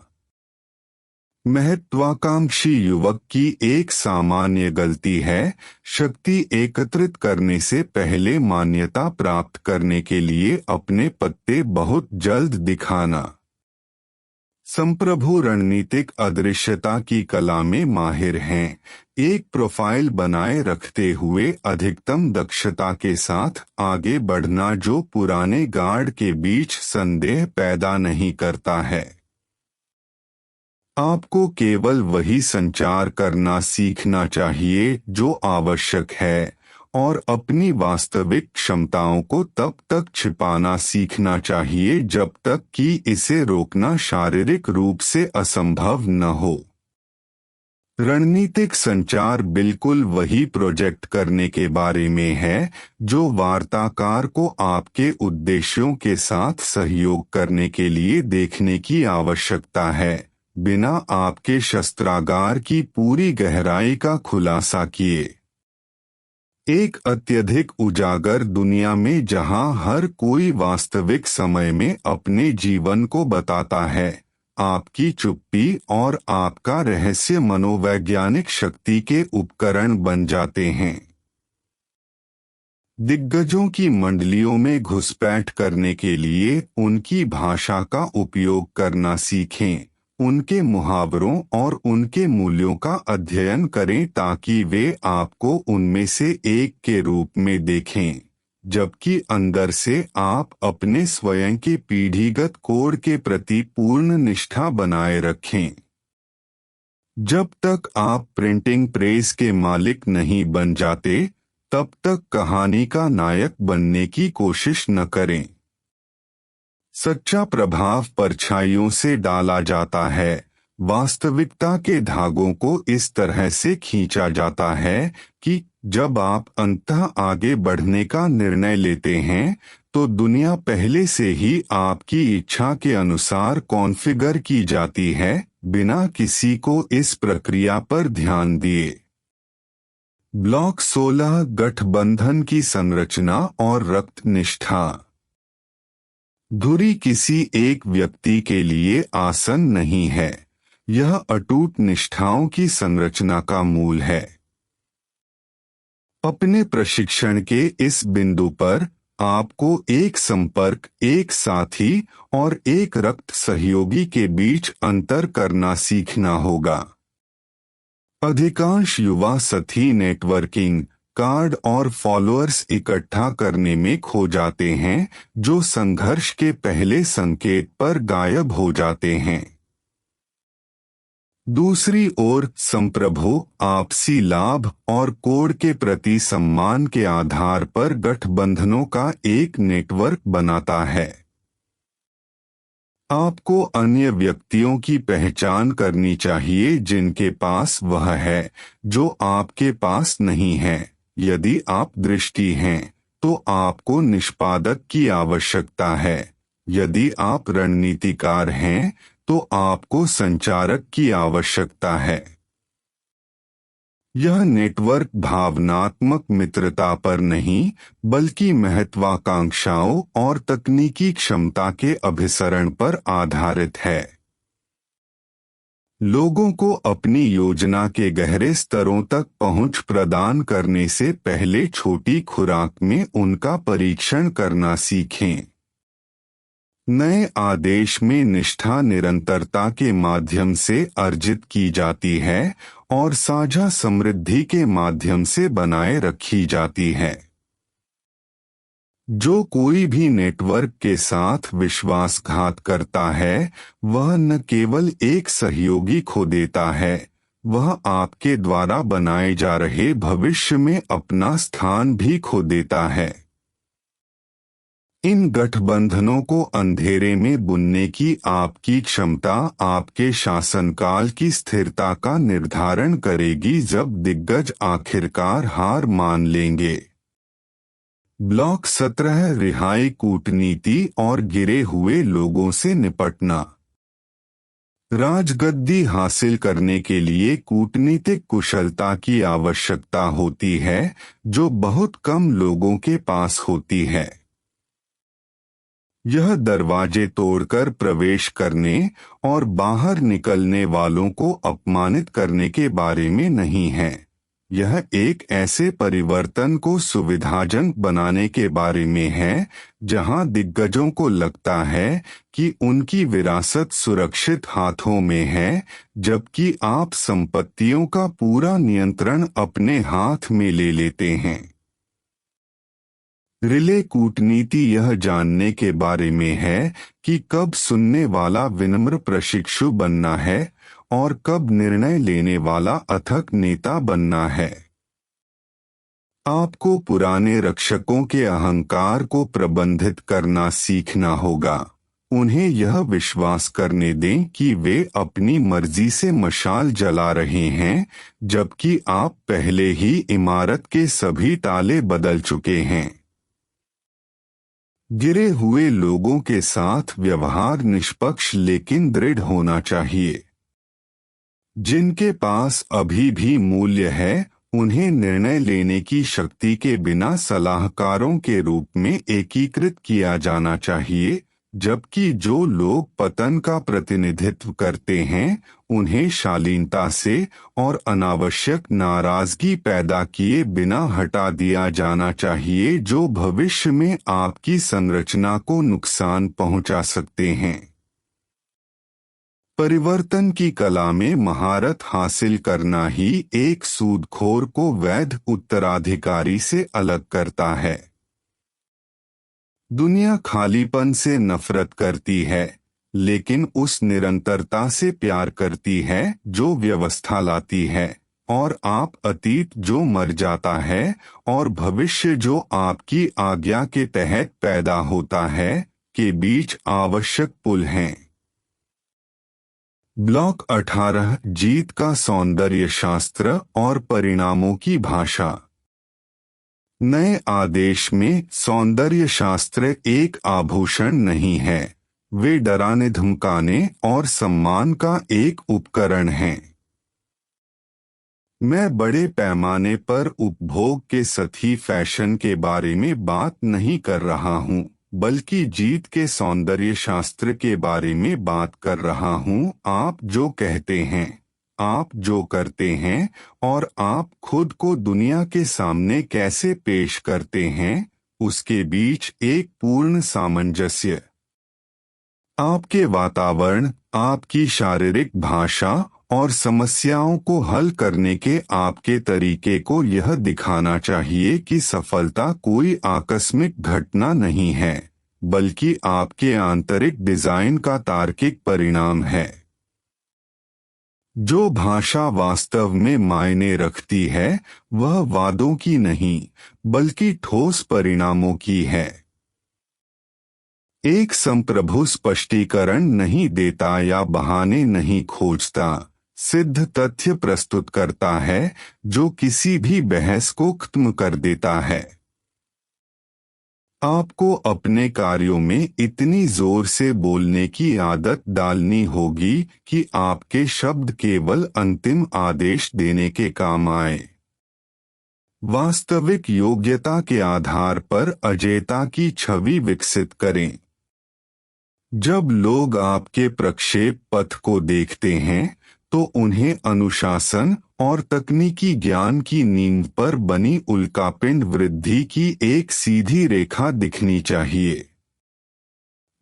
महत्वाकांक्षी युवक की एक सामान्य गलती है शक्ति एकत्रित करने से पहले मान्यता प्राप्त करने के लिए अपने पत्ते बहुत जल्द दिखाना। संप्रभु रणनीतिक अदृश्यता की कला में माहिर हैं, एक प्रोफाइल बनाए रखते हुए अधिकतम दक्षता के साथ आगे बढ़ना जो पुराने गार्ड के बीच संदेह पैदा नहीं करता है। आपको केवल वही संचार करना सीखना चाहिए जो आवश्यक है और अपनी वास्तविक क्षमताओं को तब तक छिपाना सीखना चाहिए जब तक कि इसे रोकना शारीरिक रूप से असंभव न हो। रणनीतिक संचार बिल्कुल वही प्रोजेक्ट करने के बारे में है जो वार्ताकार को आपके उद्देश्यों के साथ सहयोग करने के लिए देखने की आवश्यकता है, बिना आपके शस्त्रागार की पूरी गहराई का खुलासा किए। एक अत्यधिक उजागर दुनिया में जहां हर कोई वास्तविक समय में अपने जीवन को बताता है, आपकी चुप्पी और आपका रहस्य मनोवैज्ञानिक शक्ति के उपकरण बन जाते हैं। दिग्गजों की मंडलियों में घुसपैठ करने के लिए उनकी भाषा का उपयोग करना सीखें, उनके मुहावरों और उनके मूल्यों का अध्ययन करें ताकि वे आपको उनमें से एक के रूप में देखें, जबकि अंदर से आप अपने स्वयं के पीढ़ीगत कोड के प्रति पूर्ण निष्ठा बनाए रखें। जब तक आप प्रिंटिंग प्रेस के मालिक नहीं बन जाते, तब तक कहानी का नायक बनने की कोशिश न करें। सच्चा प्रभाव परछाइयों से डाला जाता है, वास्तविकता के धागों को इस तरह से खींचा जाता है कि जब आप अंततः आगे बढ़ने का निर्णय लेते हैं तो दुनिया पहले से ही आपकी इच्छा के अनुसार कॉन्फ़िगर की जाती है, बिना किसी को इस प्रक्रिया पर ध्यान दिए। ब्लॉक 16 गठबंधन की संरचना और रक्त निष्ठा। धुरी किसी एक व्यक्ति के लिए आसन नहीं है, यह अटूट निष्ठाओं की संरचना का मूल है। अपने प्रशिक्षण के इस बिंदु पर आपको एक संपर्क, एक साथी और एक रक्त सहयोगी के बीच अंतर करना सीखना होगा। अधिकांश युवा साथी नेटवर्किंग कार्ड और फॉलोअर्स इकट्ठा करने में खो जाते हैं जो संघर्ष के पहले संकेत पर गायब हो जाते हैं। दूसरी ओर संप्रभु आपसी लाभ और कोड के प्रति सम्मान के आधार पर गठबंधनों का एक नेटवर्क बनाता है। आपको अन्य व्यक्तियों की पहचान करनी चाहिए जिनके पास वह है जो आपके पास नहीं है। यदि आप दृष्टि हैं तो आपको निष्पादक की आवश्यकता है, यदि आप रणनीतिकार हैं तो आपको संचारक की आवश्यकता है। यह नेटवर्क भावनात्मक मित्रता पर नहीं बल्कि महत्वाकांक्षाओं और तकनीकी क्षमता के अभिसरण पर आधारित है। लोगों को अपनी योजना के गहरे स्तरों तक पहुंच प्रदान करने से पहले छोटी खुराक में उनका परीक्षण करना सीखें। नए आदेश में निष्ठा निरंतरता के माध्यम से अर्जित की जाती है और साझा समृद्धि के माध्यम से बनाए रखी जाती है। जो कोई भी नेटवर्क के साथ विश्वासघात करता है, वह न केवल एक सहयोगी खो देता है, वह आपके द्वारा बनाए जा रहे भविष्य में अपना स्थान भी खो देता है। इन गठबंधनों को अंधेरे में बुनने की आपकी क्षमता आपके शासनकाल की स्थिरता का निर्धारण करेगी, जब दिग्गज आखिरकार हार मान लेंगे। ब्लॉक 17 रिहाई कूटनीति और गिरे हुए लोगों से निपटना। राजगद्दी हासिल करने के लिए कूटनीतिक कुशलता की आवश्यकता होती है, जो बहुत कम लोगों के पास होती है। यह दरवाजे तोड़कर प्रवेश करने और बाहर निकलने वालों को अपमानित करने के बारे में नहीं है। यह एक ऐसे परिवर्तन को सुविधाजनक बनाने के बारे में है जहां दिग्गजों को लगता है कि उनकी विरासत सुरक्षित हाथों में है, जबकि आप संपत्तियों का पूरा नियंत्रण अपने हाथ में ले लेते हैं। रिले कूटनीति यह जानने के बारे में है कि कब सुनने वाला विनम्र प्रशिक्षु बनना है और कब निर्णय लेने वाला अथक नेता बनना है। आपको पुराने रक्षकों के अहंकार को प्रबंधित करना सीखना होगा। उन्हें यह विश्वास करने दें कि वे अपनी मर्जी से मशाल जला रहे हैं, जबकि आप पहले ही इमारत के सभी ताले बदल चुके हैं। गिरे हुए लोगों के साथ व्यवहार निष्पक्ष लेकिन दृढ़ होना चाहिए। जिनके पास अभी भी मूल्य है, उन्हें निर्णय लेने की शक्ति के बिना सलाहकारों के रूप में एकीकृत किया जाना चाहिए, जबकि जो लोग पतन का प्रतिनिधित्व करते हैं, उन्हें शालीनता से और अनावश्यक नाराजगी पैदा किए बिना हटा दिया जाना चाहिए, जो भविष्य में आपकी संरचना को नुकसान पहुंचा सकते हैं। परिवर्तन की कला में महारत हासिल करना ही एक सूदखोर को वैध उत्तराधिकारी से अलग करता है। दुनिया खालीपन से नफरत करती है, लेकिन उस निरंतरता से प्यार करती है जो व्यवस्था लाती है, और आप अतीत जो मर जाता है और भविष्य जो आपकी आज्ञा के तहत पैदा होता है, के बीच आवश्यक पुल हैं। ब्लॉक 18 जीत का सौंदर्य शास्त्र और परिणामों की भाषा। नए आदेश में सौंदर्य शास्त्र एक आभूषण नहीं है, वे डराने धमकाने और सम्मान का एक उपकरण हैं। मैं बड़े पैमाने पर उपभोग के सतही फैशन के बारे में बात नहीं कर रहा हूँ, बल्कि जीत के सौंदर्य शास्त्र के बारे में बात कर रहा हूँ। आप जो कहते हैं, आप जो करते हैं और आप खुद को दुनिया के सामने कैसे पेश करते हैं, उसके बीच एक पूर्ण सामंजस्य। आपके वातावरण, आपकी शारीरिक भाषा और समस्याओं को हल करने के आपके तरीके को यह दिखाना चाहिए कि सफलता कोई आकस्मिक घटना नहीं है, बल्कि आपके आंतरिक डिजाइन का तार्किक परिणाम है। जो भाषा वास्तव में मायने रखती है, वह वादों की नहीं, बल्कि ठोस परिणामों की है। एक संप्रभु स्पष्टीकरण नहीं देता या बहाने नहीं खोजता, सिद्ध तथ्य प्रस्तुत करता है जो किसी भी बहस को खत्म कर देता है। आपको अपने कार्यों में इतनी जोर से बोलने की आदत डालनी होगी कि आपके शब्द केवल अंतिम आदेश देने के काम आए। वास्तविक योग्यता के आधार पर अजेयता की छवि विकसित करें। जब लोग आपके प्रक्षेप पथ को देखते हैं, तो उन्हें अनुशासन और तकनीकी ज्ञान की नींव पर बनी उल्कापिंड वृद्धि की एक सीधी रेखा दिखनी चाहिए।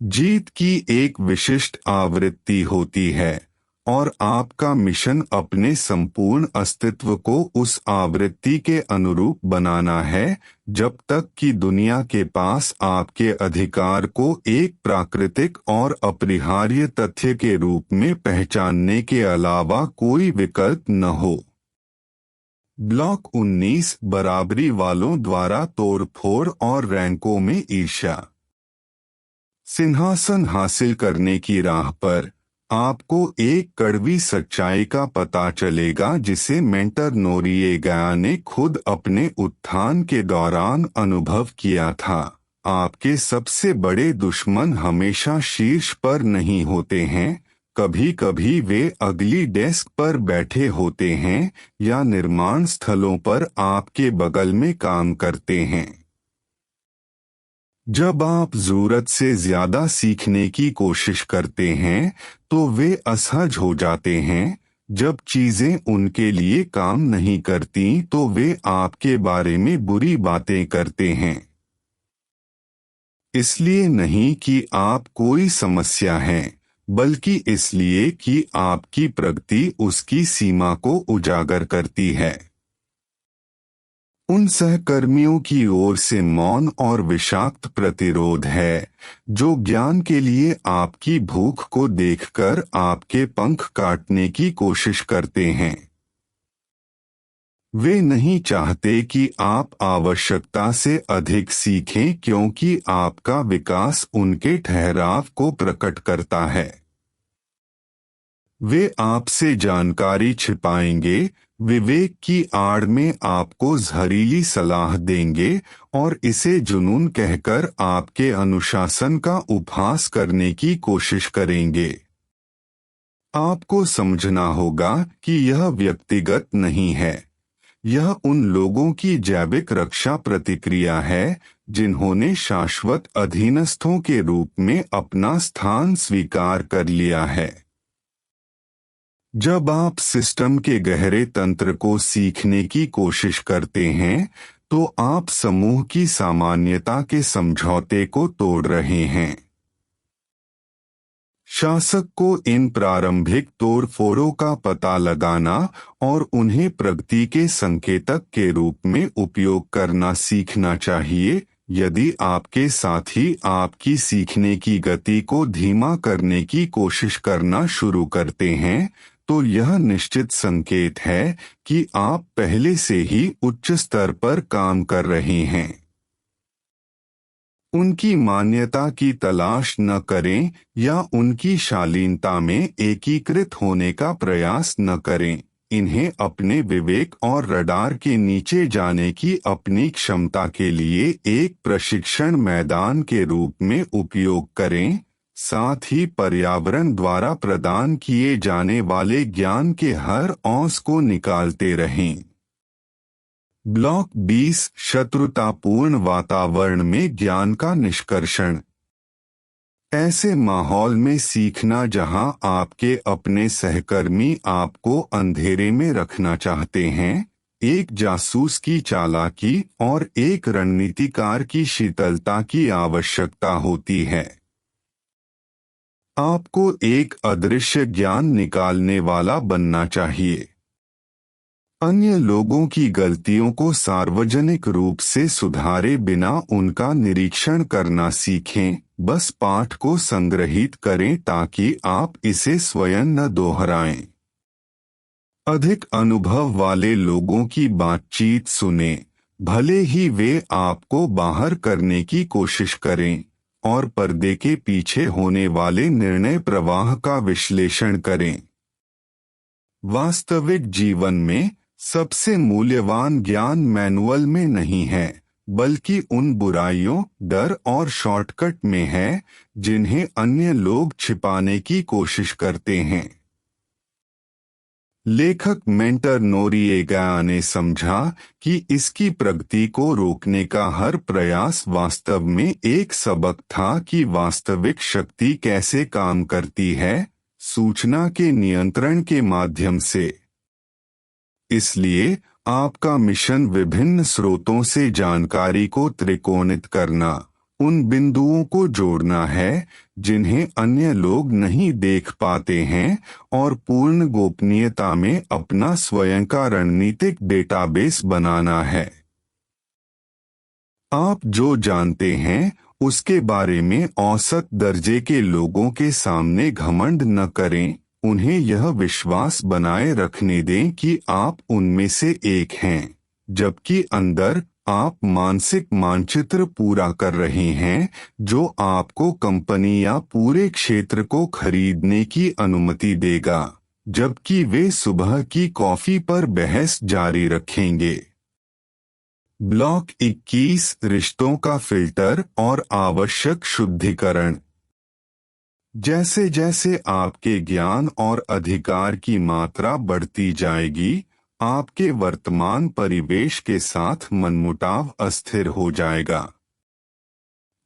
जीत की एक विशिष्ट आवृत्ति होती है और आपका मिशन अपने संपूर्ण अस्तित्व को उस आवृत्ति के अनुरूप बनाना है जब तक कि दुनिया के पास आपके अधिकार को एक प्राकृतिक और अपरिहार्य तथ्य के रूप में पहचानने के अलावा कोई विकल्प न हो। ब्लॉक 19 बराबरी वालों द्वारा तोड़फोड़ और रैंकों में ईर्ष्या। सिंहासन हासिल करने की राह पर आपको एक कड़वी सच्चाई का पता चलेगा जिसे मेंटर नोरिएगा ने खुद अपने उत्थान के दौरान अनुभव किया था। आपके सबसे बड़े दुश्मन हमेशा शीर्ष पर नहीं होते हैं, कभी कभी वे अगली डेस्क पर बैठे होते हैं या निर्माण स्थलों पर आपके बगल में काम करते हैं। जब आप जरूरत से ज्यादा सीखने की कोशिश करते हैं तो वे असहज हो जाते हैं। जब चीजें उनके लिए काम नहीं करती तो वे आपके बारे में बुरी बातें करते हैं। इसलिए नहीं कि आप कोई समस्या हैं, बल्कि इसलिए कि आपकी प्रगति उसकी सीमा को उजागर करती है। उन सहकर्मियों की ओर से मौन और विषाक्त प्रतिरोध है जो ज्ञान के लिए आपकी भूख को देखकर आपके पंख काटने की कोशिश करते हैं। वे नहीं चाहते कि आप आवश्यकता से अधिक सीखें क्योंकि आपका विकास उनके ठहराव को प्रकट करता है। वे आपसे जानकारी छिपाएंगे, विवेक की आड़ में आपको जहरीली सलाह देंगे और इसे जुनून कहकर आपके अनुशासन का उपहास करने की कोशिश करेंगे। आपको समझना होगा कि यह व्यक्तिगत नहीं है, यह उन लोगों की जैविक रक्षा प्रतिक्रिया है जिन्होंने शाश्वत अधीनस्थों के रूप में अपना स्थान स्वीकार कर लिया है। जब आप सिस्टम के गहरे तंत्र को सीखने की कोशिश करते हैं तो आप समूह की सामान्यता के समझौते को तोड़ रहे हैं। शासक को इन प्रारंभिक तोड़फोड़ों का पता लगाना और उन्हें प्रगति के संकेतक के रूप में उपयोग करना सीखना चाहिए। यदि आपके साथी आपकी सीखने की गति को धीमा करने की कोशिश करना शुरू करते हैं तो यह निश्चित संकेत है कि आप पहले से ही उच्च स्तर पर काम कर रहे हैं। उनकी मान्यता की तलाश न करें या उनकी शालीनता में एकीकृत होने का प्रयास न करें। इन्हें अपने विवेक और रडार के नीचे जाने की अपनी क्षमता के लिए एक प्रशिक्षण मैदान के रूप में उपयोग करें, साथ ही पर्यावरण द्वारा प्रदान किए जाने वाले ज्ञान के हर औंस को निकालते रहें। ब्लॉक 20 शत्रुतापूर्ण वातावरण में ज्ञान का निष्कर्षण। ऐसे माहौल में सीखना जहां आपके अपने सहकर्मी आपको अंधेरे में रखना चाहते हैं, एक जासूस की चालाकी और एक रणनीतिकार की शीतलता की आवश्यकता होती है। आपको एक अदृश्य ज्ञान निकालने वाला बनना चाहिए। अन्य लोगों की गलतियों को सार्वजनिक रूप से सुधारे बिना उनका निरीक्षण करना सीखें, बस पाठ को संग्रहित करें ताकि आप इसे स्वयं न दोहराएं। अधिक अनुभव वाले लोगों की बातचीत सुनें, भले ही वे आपको बाहर करने की कोशिश करें, और पर्दे के पीछे होने वाले निर्णय प्रवाह का विश्लेषण करें। वास्तविक जीवन में सबसे मूल्यवान ज्ञान मैनुअल में नहीं है, बल्कि उन बुराइयों, डर और शॉर्टकट में है जिन्हें अन्य लोग छिपाने की कोशिश करते हैं। लेखक मेंटर नोरिएगा ने समझा कि इसकी प्रगति को रोकने का हर प्रयास वास्तव में एक सबक था कि वास्तविक शक्ति कैसे काम करती है, सूचना के नियंत्रण के माध्यम से। इसलिए आपका मिशन विभिन्न स्रोतों से जानकारी को त्रिकोणित करना उन बिंदुओं को जोड़ना है जिन्हें अन्य लोग नहीं देख पाते हैं और पूर्ण गोपनीयता में अपना स्वयं का रणनीतिक डेटाबेस बनाना है। आप जो जानते हैं उसके बारे में औसत दर्जे के लोगों के सामने घमंड न करें, उन्हें यह विश्वास बनाए रखने दें कि आप उनमें से एक हैं, जबकि अंदर आप मानसिक मानचित्र पूरा कर रहे हैं जो आपको कंपनी या पूरे क्षेत्र को खरीदने की अनुमति देगा, जबकि वे सुबह की कॉफी पर बहस जारी रखेंगे। ब्लॉक 21 रिश्तों का फिल्टर और आवश्यक शुद्धिकरण। जैसे जैसे आपके ज्ञान और अधिकार की मात्रा बढ़ती जाएगी, आपके वर्तमान परिवेश के साथ मनमुटाव अस्थिर हो जाएगा।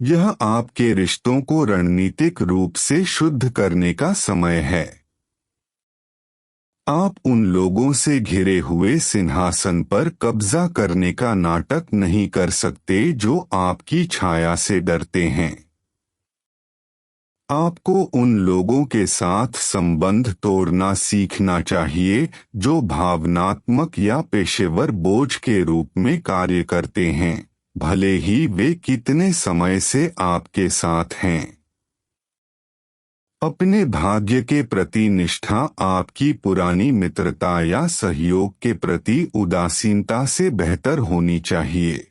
यह आपके रिश्तों को रणनीतिक रूप से शुद्ध करने का समय है। आप उन लोगों से घिरे हुए सिंहासन पर कब्जा करने का नाटक नहीं कर सकते जो आपकी छाया से डरते हैं। आपको उन लोगों के साथ संबंध तोड़ना सीखना चाहिए जो भावनात्मक या पेशेवर बोझ के रूप में कार्य करते हैं, भले ही वे कितने समय से आपके साथ हैं। अपने भाग्य के प्रति निष्ठा आपकी पुरानी मित्रता या सहयोग के प्रति उदासीनता से बेहतर होनी चाहिए।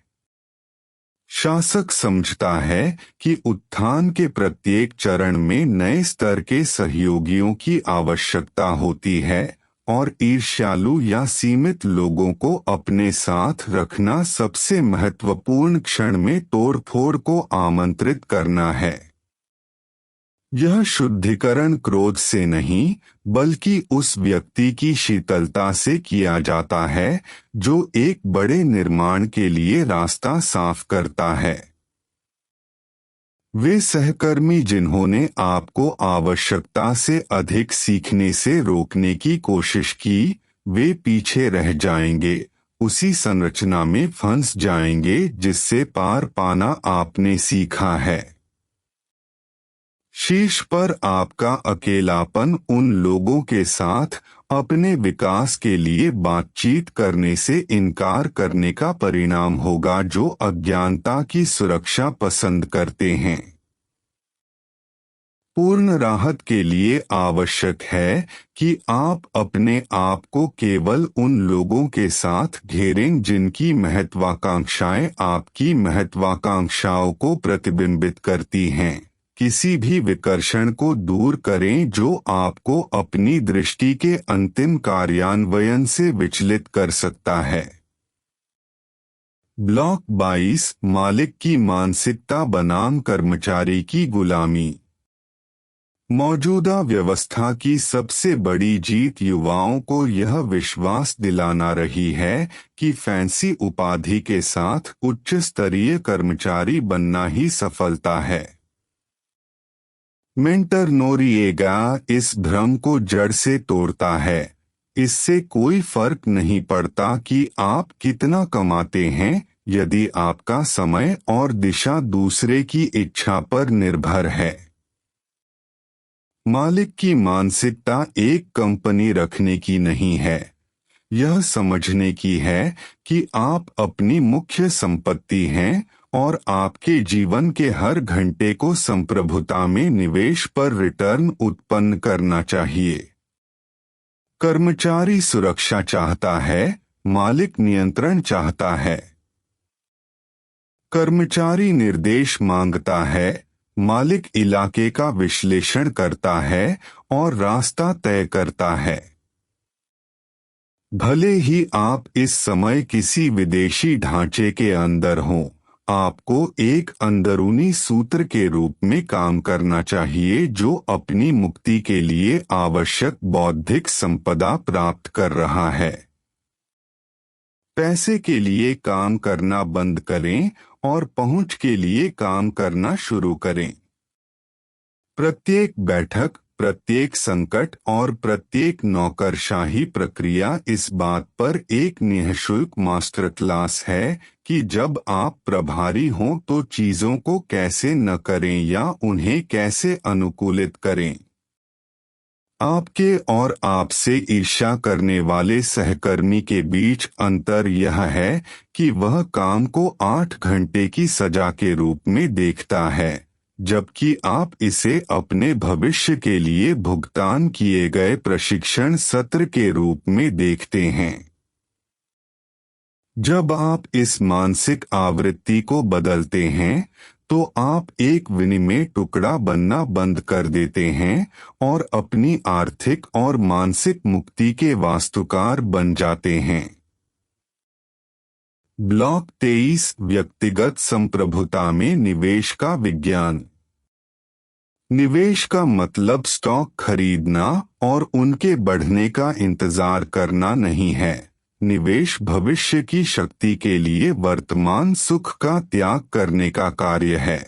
शासक समझता है कि उत्थान के प्रत्येक चरण में नए स्तर के सहयोगियों की आवश्यकता होती है और ईर्ष्यालु या सीमित लोगों को अपने साथ रखना सबसे महत्वपूर्ण क्षण में तोड़फोड़ को आमंत्रित करना है। यह शुद्धिकरण क्रोध से नहीं बल्कि उस व्यक्ति की शीतलता से किया जाता है जो एक बड़े निर्माण के लिए रास्ता साफ करता है। वे सहकर्मी जिन्होंने आपको आवश्यकता से अधिक सीखने से रोकने की कोशिश की, वे पीछे रह जाएंगे, उसी संरचना में फंस जाएंगे जिससे पार पाना आपने सीखा है। शीर्ष पर आपका अकेलापन उन लोगों के साथ अपने विकास के लिए बातचीत करने से इनकार करने का परिणाम होगा जो अज्ञानता की सुरक्षा पसंद करते हैं। पूर्ण राहत के लिए आवश्यक है कि आप अपने आप को केवल उन लोगों के साथ घेरें जिनकी महत्वाकांक्षाएं आपकी महत्वाकांक्षाओं को प्रतिबिंबित करती हैं। किसी भी विकर्षण को दूर करें जो आपको अपनी दृष्टि के अंतिम कार्यान्वयन से विचलित कर सकता है। ब्लॉक 22 मालिक की मानसिकता बनाम कर्मचारी की गुलामी। मौजूदा व्यवस्था की सबसे बड़ी जीत युवाओं को यह विश्वास दिलाना रही है कि फैंसी उपाधि के साथ उच्च स्तरीय कर्मचारी बनना ही सफलता है। मेंटर नोरिएगा इस भ्रम को जड़ से तोड़ता है। इससे कोई फर्क नहीं पड़ता कि आप कितना कमाते हैं यदि आपका समय और दिशा दूसरे की इच्छा पर निर्भर है। मालिक की मानसिकता एक कंपनी रखने की नहीं है, यह समझने की है कि आप अपनी मुख्य संपत्ति हैं और आपके जीवन के हर घंटे को संप्रभुता में निवेश पर रिटर्न उत्पन्न करना चाहिए। कर्मचारी सुरक्षा चाहता है, मालिक नियंत्रण चाहता है। कर्मचारी निर्देश मांगता है, मालिक इलाके का विश्लेषण करता है और रास्ता तय करता है। भले ही आप इस समय किसी विदेशी ढांचे के अंदर हों, आपको एक अंदरूनी सूत्र के रूप में काम करना चाहिए जो अपनी मुक्ति के लिए आवश्यक बौद्धिक संपदा प्राप्त कर रहा है। पैसे के लिए काम करना बंद करें और पहुंच के लिए काम करना शुरू करें। प्रत्येक बैठक, प्रत्येक संकट और प्रत्येक नौकरशाही प्रक्रिया इस बात पर एक निःशुल्क मास्टर क्लास है कि जब आप प्रभारी हों तो चीजों को कैसे न करें या उन्हें कैसे अनुकूलित करें। आपके और आपसे ईर्ष्या करने वाले सहकर्मी के बीच अंतर यह है कि वह काम को 8 घंटे की सजा के रूप में देखता है, जबकि आप इसे अपने भविष्य के लिए भुगतान किए गए प्रशिक्षण सत्र के रूप में देखते हैं। जब आप इस मानसिक आवृत्ति को बदलते हैं तो आप एक विनिमय टुकड़ा बनना बंद कर देते हैं और अपनी आर्थिक और मानसिक मुक्ति के वास्तुकार बन जाते हैं। ब्लॉक 23 व्यक्तिगत संप्रभुता में निवेश का विज्ञान। निवेश का मतलब स्टॉक खरीदना और उनके बढ़ने का इंतजार करना नहीं है। निवेश भविष्य की शक्ति के लिए वर्तमान सुख का त्याग करने का कार्य है।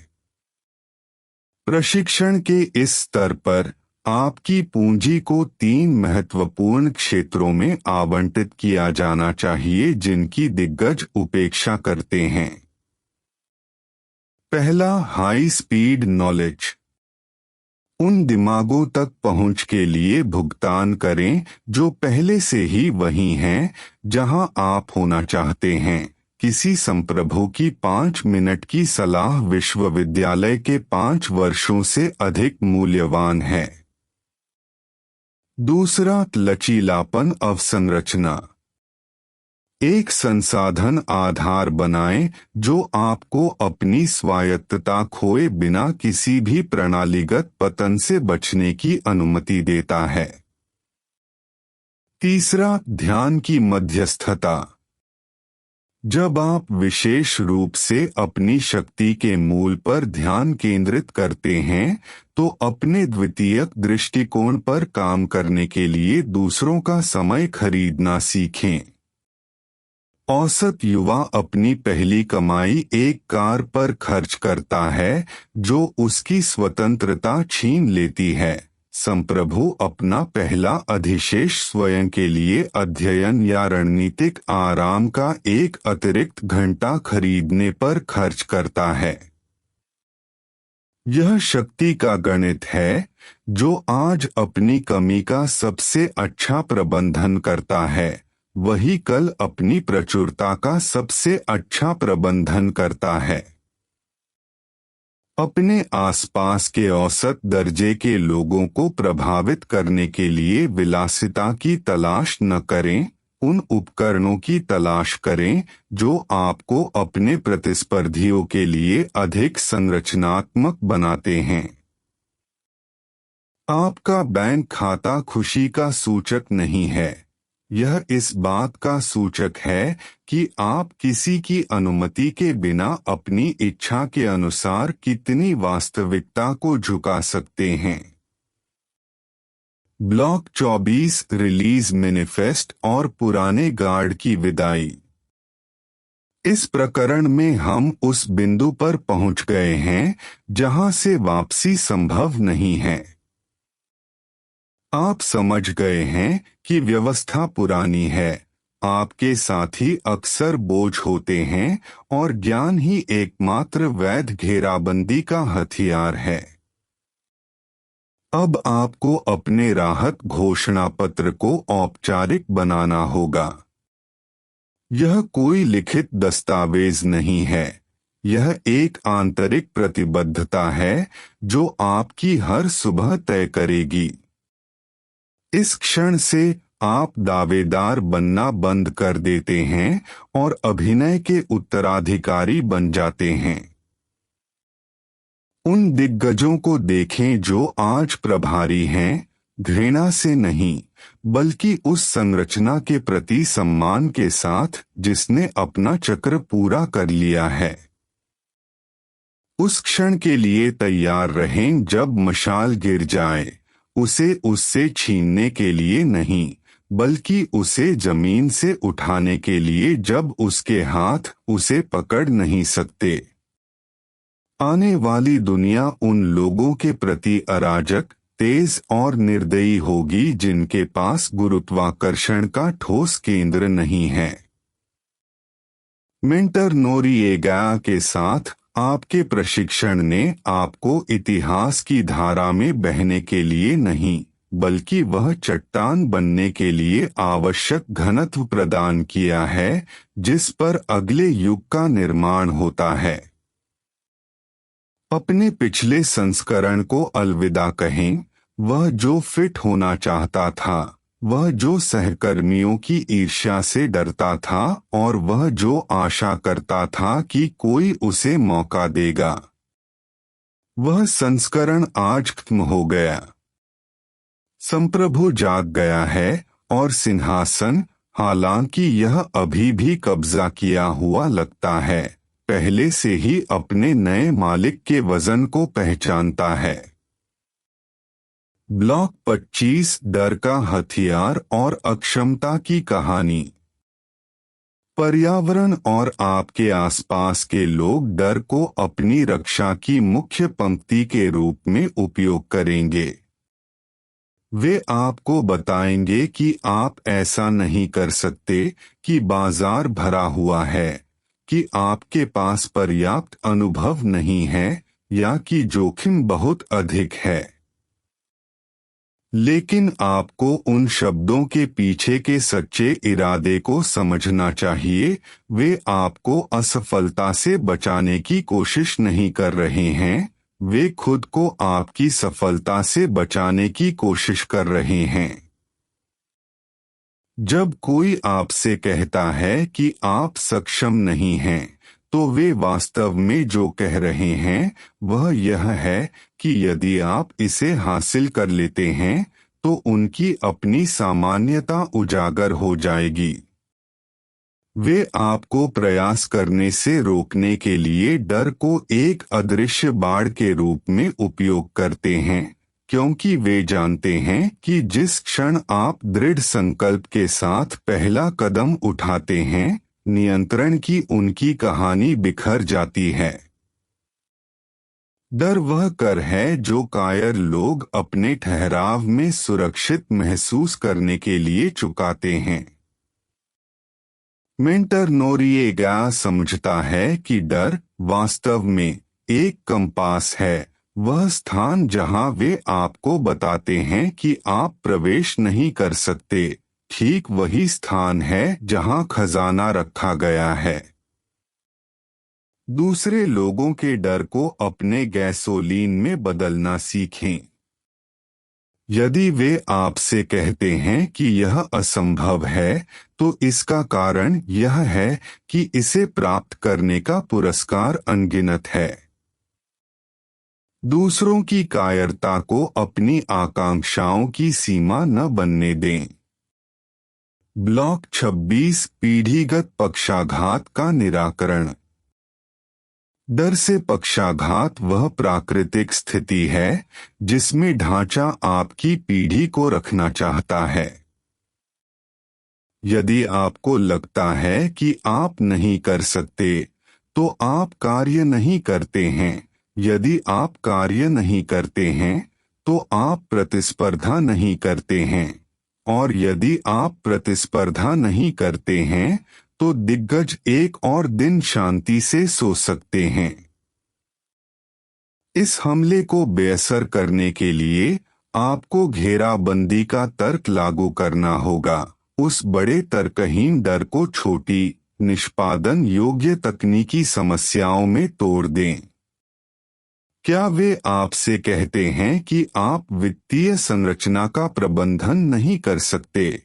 प्रशिक्षण के इस स्तर पर आपकी पूंजी को 3 महत्वपूर्ण क्षेत्रों में आवंटित किया जाना चाहिए जिनकी दिग्गज उपेक्षा करते हैं। पहला, हाई स्पीड नॉलेज। उन दिमागों तक पहुंच के लिए भुगतान करें जो पहले से ही वही हैं जहां आप होना चाहते हैं। किसी संप्रभु की 5 मिनट की सलाह विश्वविद्यालय के 5 वर्षों से अधिक मूल्यवान है। दूसरा, लचीलापन अवसंरचना। एक संसाधन आधार बनाएं जो आपको अपनी स्वायत्तता खोए बिना किसी भी प्रणालीगत पतन से बचने की अनुमति देता है। तीसरा, ध्यान की मध्यस्थता। जब आप विशेष रूप से अपनी शक्ति के मूल पर ध्यान केंद्रित करते हैं तो अपने द्वितीयक दृष्टिकोण पर काम करने के लिए दूसरों का समय खरीदना सीखें। औसत युवा अपनी पहली कमाई एक कार पर खर्च करता है जो उसकी स्वतंत्रता छीन लेती है। संप्रभु अपना पहला अधिशेष स्वयं के लिए अध्ययन या रणनीतिक आराम का एक अतिरिक्त घंटा खरीदने पर खर्च करता है। यह शक्ति का गणित है जो आज अपनी कमी का सबसे अच्छा प्रबंधन करता है, वही कल अपनी प्रचुरता का सबसे अच्छा प्रबंधन करता है। अपने आसपास के औसत दर्जे के लोगों को प्रभावित करने के लिए विलासिता की तलाश न करें, उन उपकरणों की तलाश करें जो आपको अपने प्रतिस्पर्धियों के लिए अधिक संरचनात्मक बनाते हैं। आपका बैंक खाता खुशी का सूचक नहीं है, यह इस बात का सूचक है कि आप किसी की अनुमति के बिना अपनी इच्छा के अनुसार कितनी वास्तविकता को झुका सकते हैं। ब्लॉक 24 रिलीज मैनिफेस्ट और पुराने गार्ड की विदाई। इस प्रकरण में हम उस बिंदु पर पहुंच गए हैं जहां से वापसी संभव नहीं है। आप समझ गए हैं कि व्यवस्था पुरानी है, आपके साथी अक्सर बोझ होते हैं और ज्ञान ही एकमात्र वैध घेराबंदी का हथियार है। अब आपको अपने राहत घोषणा पत्र को औपचारिक बनाना होगा। यह कोई लिखित दस्तावेज नहीं है, यह एक आंतरिक प्रतिबद्धता है जो आपकी हर सुबह तय करेगी। इस क्षण से आप दावेदार बनना बंद कर देते हैं और अभिनय के उत्तराधिकारी बन जाते हैं। उन दिग्गजों को देखें जो आज प्रभारी हैं, घृणा से नहीं बल्कि उस संरचना के प्रति सम्मान के साथ जिसने अपना चक्र पूरा कर लिया है। उस क्षण के लिए तैयार रहें जब मशाल गिर जाए, उसे उससे छीनने के लिए नहीं बल्कि उसे जमीन से उठाने के लिए जब उसके हाथ उसे पकड़ नहीं सकते। आने वाली दुनिया उन लोगों के प्रति अराजक, तेज और निर्दयी होगी जिनके पास गुरुत्वाकर्षण का ठोस केंद्र नहीं है। मेंटर नोरिएगा के साथ आपके प्रशिक्षण ने आपको इतिहास की धारा में बहने के लिए नहीं, बल्कि वह चट्टान बनने के लिए आवश्यक घनत्व प्रदान किया है जिस पर अगले युग का निर्माण होता है। अपने पिछले संस्करण को अलविदा कहें, वह जो फिट होना चाहता था, वह जो सहकर्मियों की ईर्ष्या से डरता था और वह जो आशा करता था कि कोई उसे मौका देगा। वह संस्करण आज खत्म हो गया। संप्रभु जाग गया है और सिंहासन, हालांकि यह अभी भी कब्जा किया हुआ लगता है, पहले से ही अपने नए मालिक के वजन को पहचानता है। ब्लॉक 25 डर का हथियार और अक्षमता की कहानी। पर्यावरण और आपके आसपास के लोग डर को अपनी रक्षा की मुख्य पंक्ति के रूप में उपयोग करेंगे। वे आपको बताएंगे कि आप ऐसा नहीं कर सकते, कि बाजार भरा हुआ है, कि आपके पास पर्याप्त अनुभव नहीं है या कि जोखिम बहुत अधिक है। लेकिन आपको उन शब्दों के पीछे के सच्चे इरादे को समझना चाहिए। वे आपको असफलता से बचाने की कोशिश नहीं कर रहे हैं, वे खुद को आपकी सफलता से बचाने की कोशिश कर रहे हैं। जब कोई आपसे कहता है कि आप सक्षम नहीं हैं, तो वे वास्तव में जो कह रहे हैं वह यह है कि यदि आप इसे हासिल कर लेते हैं तो उनकी अपनी सामान्यता उजागर हो जाएगी। वे आपको प्रयास करने से रोकने के लिए डर को एक अदृश्य बाड़ के रूप में उपयोग करते हैं, क्योंकि वे जानते हैं कि जिस क्षण आप दृढ़ संकल्प के साथ पहला कदम उठाते हैं, नियंत्रण की उनकी कहानी बिखर जाती है। डर वह कर है जो कायर लोग अपने ठहराव में सुरक्षित महसूस करने के लिए चुकाते हैं। मेंटर नोरिएगा समझता है कि डर वास्तव में एक कंपास है, वह स्थान जहां वे आपको बताते हैं कि आप प्रवेश नहीं कर सकते, ठीक वही स्थान है जहां खजाना रखा गया है। दूसरे लोगों के डर को अपने गैसोलीन में बदलना सीखें। यदि वे आपसे कहते हैं कि यह असंभव है, तो इसका कारण यह है कि इसे प्राप्त करने का पुरस्कार अनगिनत है। दूसरों की कायरता को अपनी आकांक्षाओं की सीमा न बनने दें। ब्लॉक 26 पीढ़ीगत पक्षाघात का निराकरण। डर से पक्षाघात वह प्राकृतिक स्थिति है जिसमें ढांचा आपकी पीढ़ी को रखना चाहता है। यदि आपको लगता है कि आप नहीं कर सकते, तो आप कार्य नहीं करते हैं। यदि आप कार्य नहीं करते हैं, तो आप प्रतिस्पर्धा नहीं करते हैं। और यदि आप प्रतिस्पर्धा नहीं करते हैं, तो दिग्गज एक और दिन शांति से सो सकते हैं। इस हमले को बेअसर करने के लिए आपको घेराबंदी का तर्क लागू करना होगा। उस बड़े तर्कहीन डर को छोटी, निष्पादन योग्य तकनीकी समस्याओं में तोड़ दें। क्या वे आपसे कहते हैं कि आप वित्तीय संरचना का प्रबंधन नहीं कर सकते?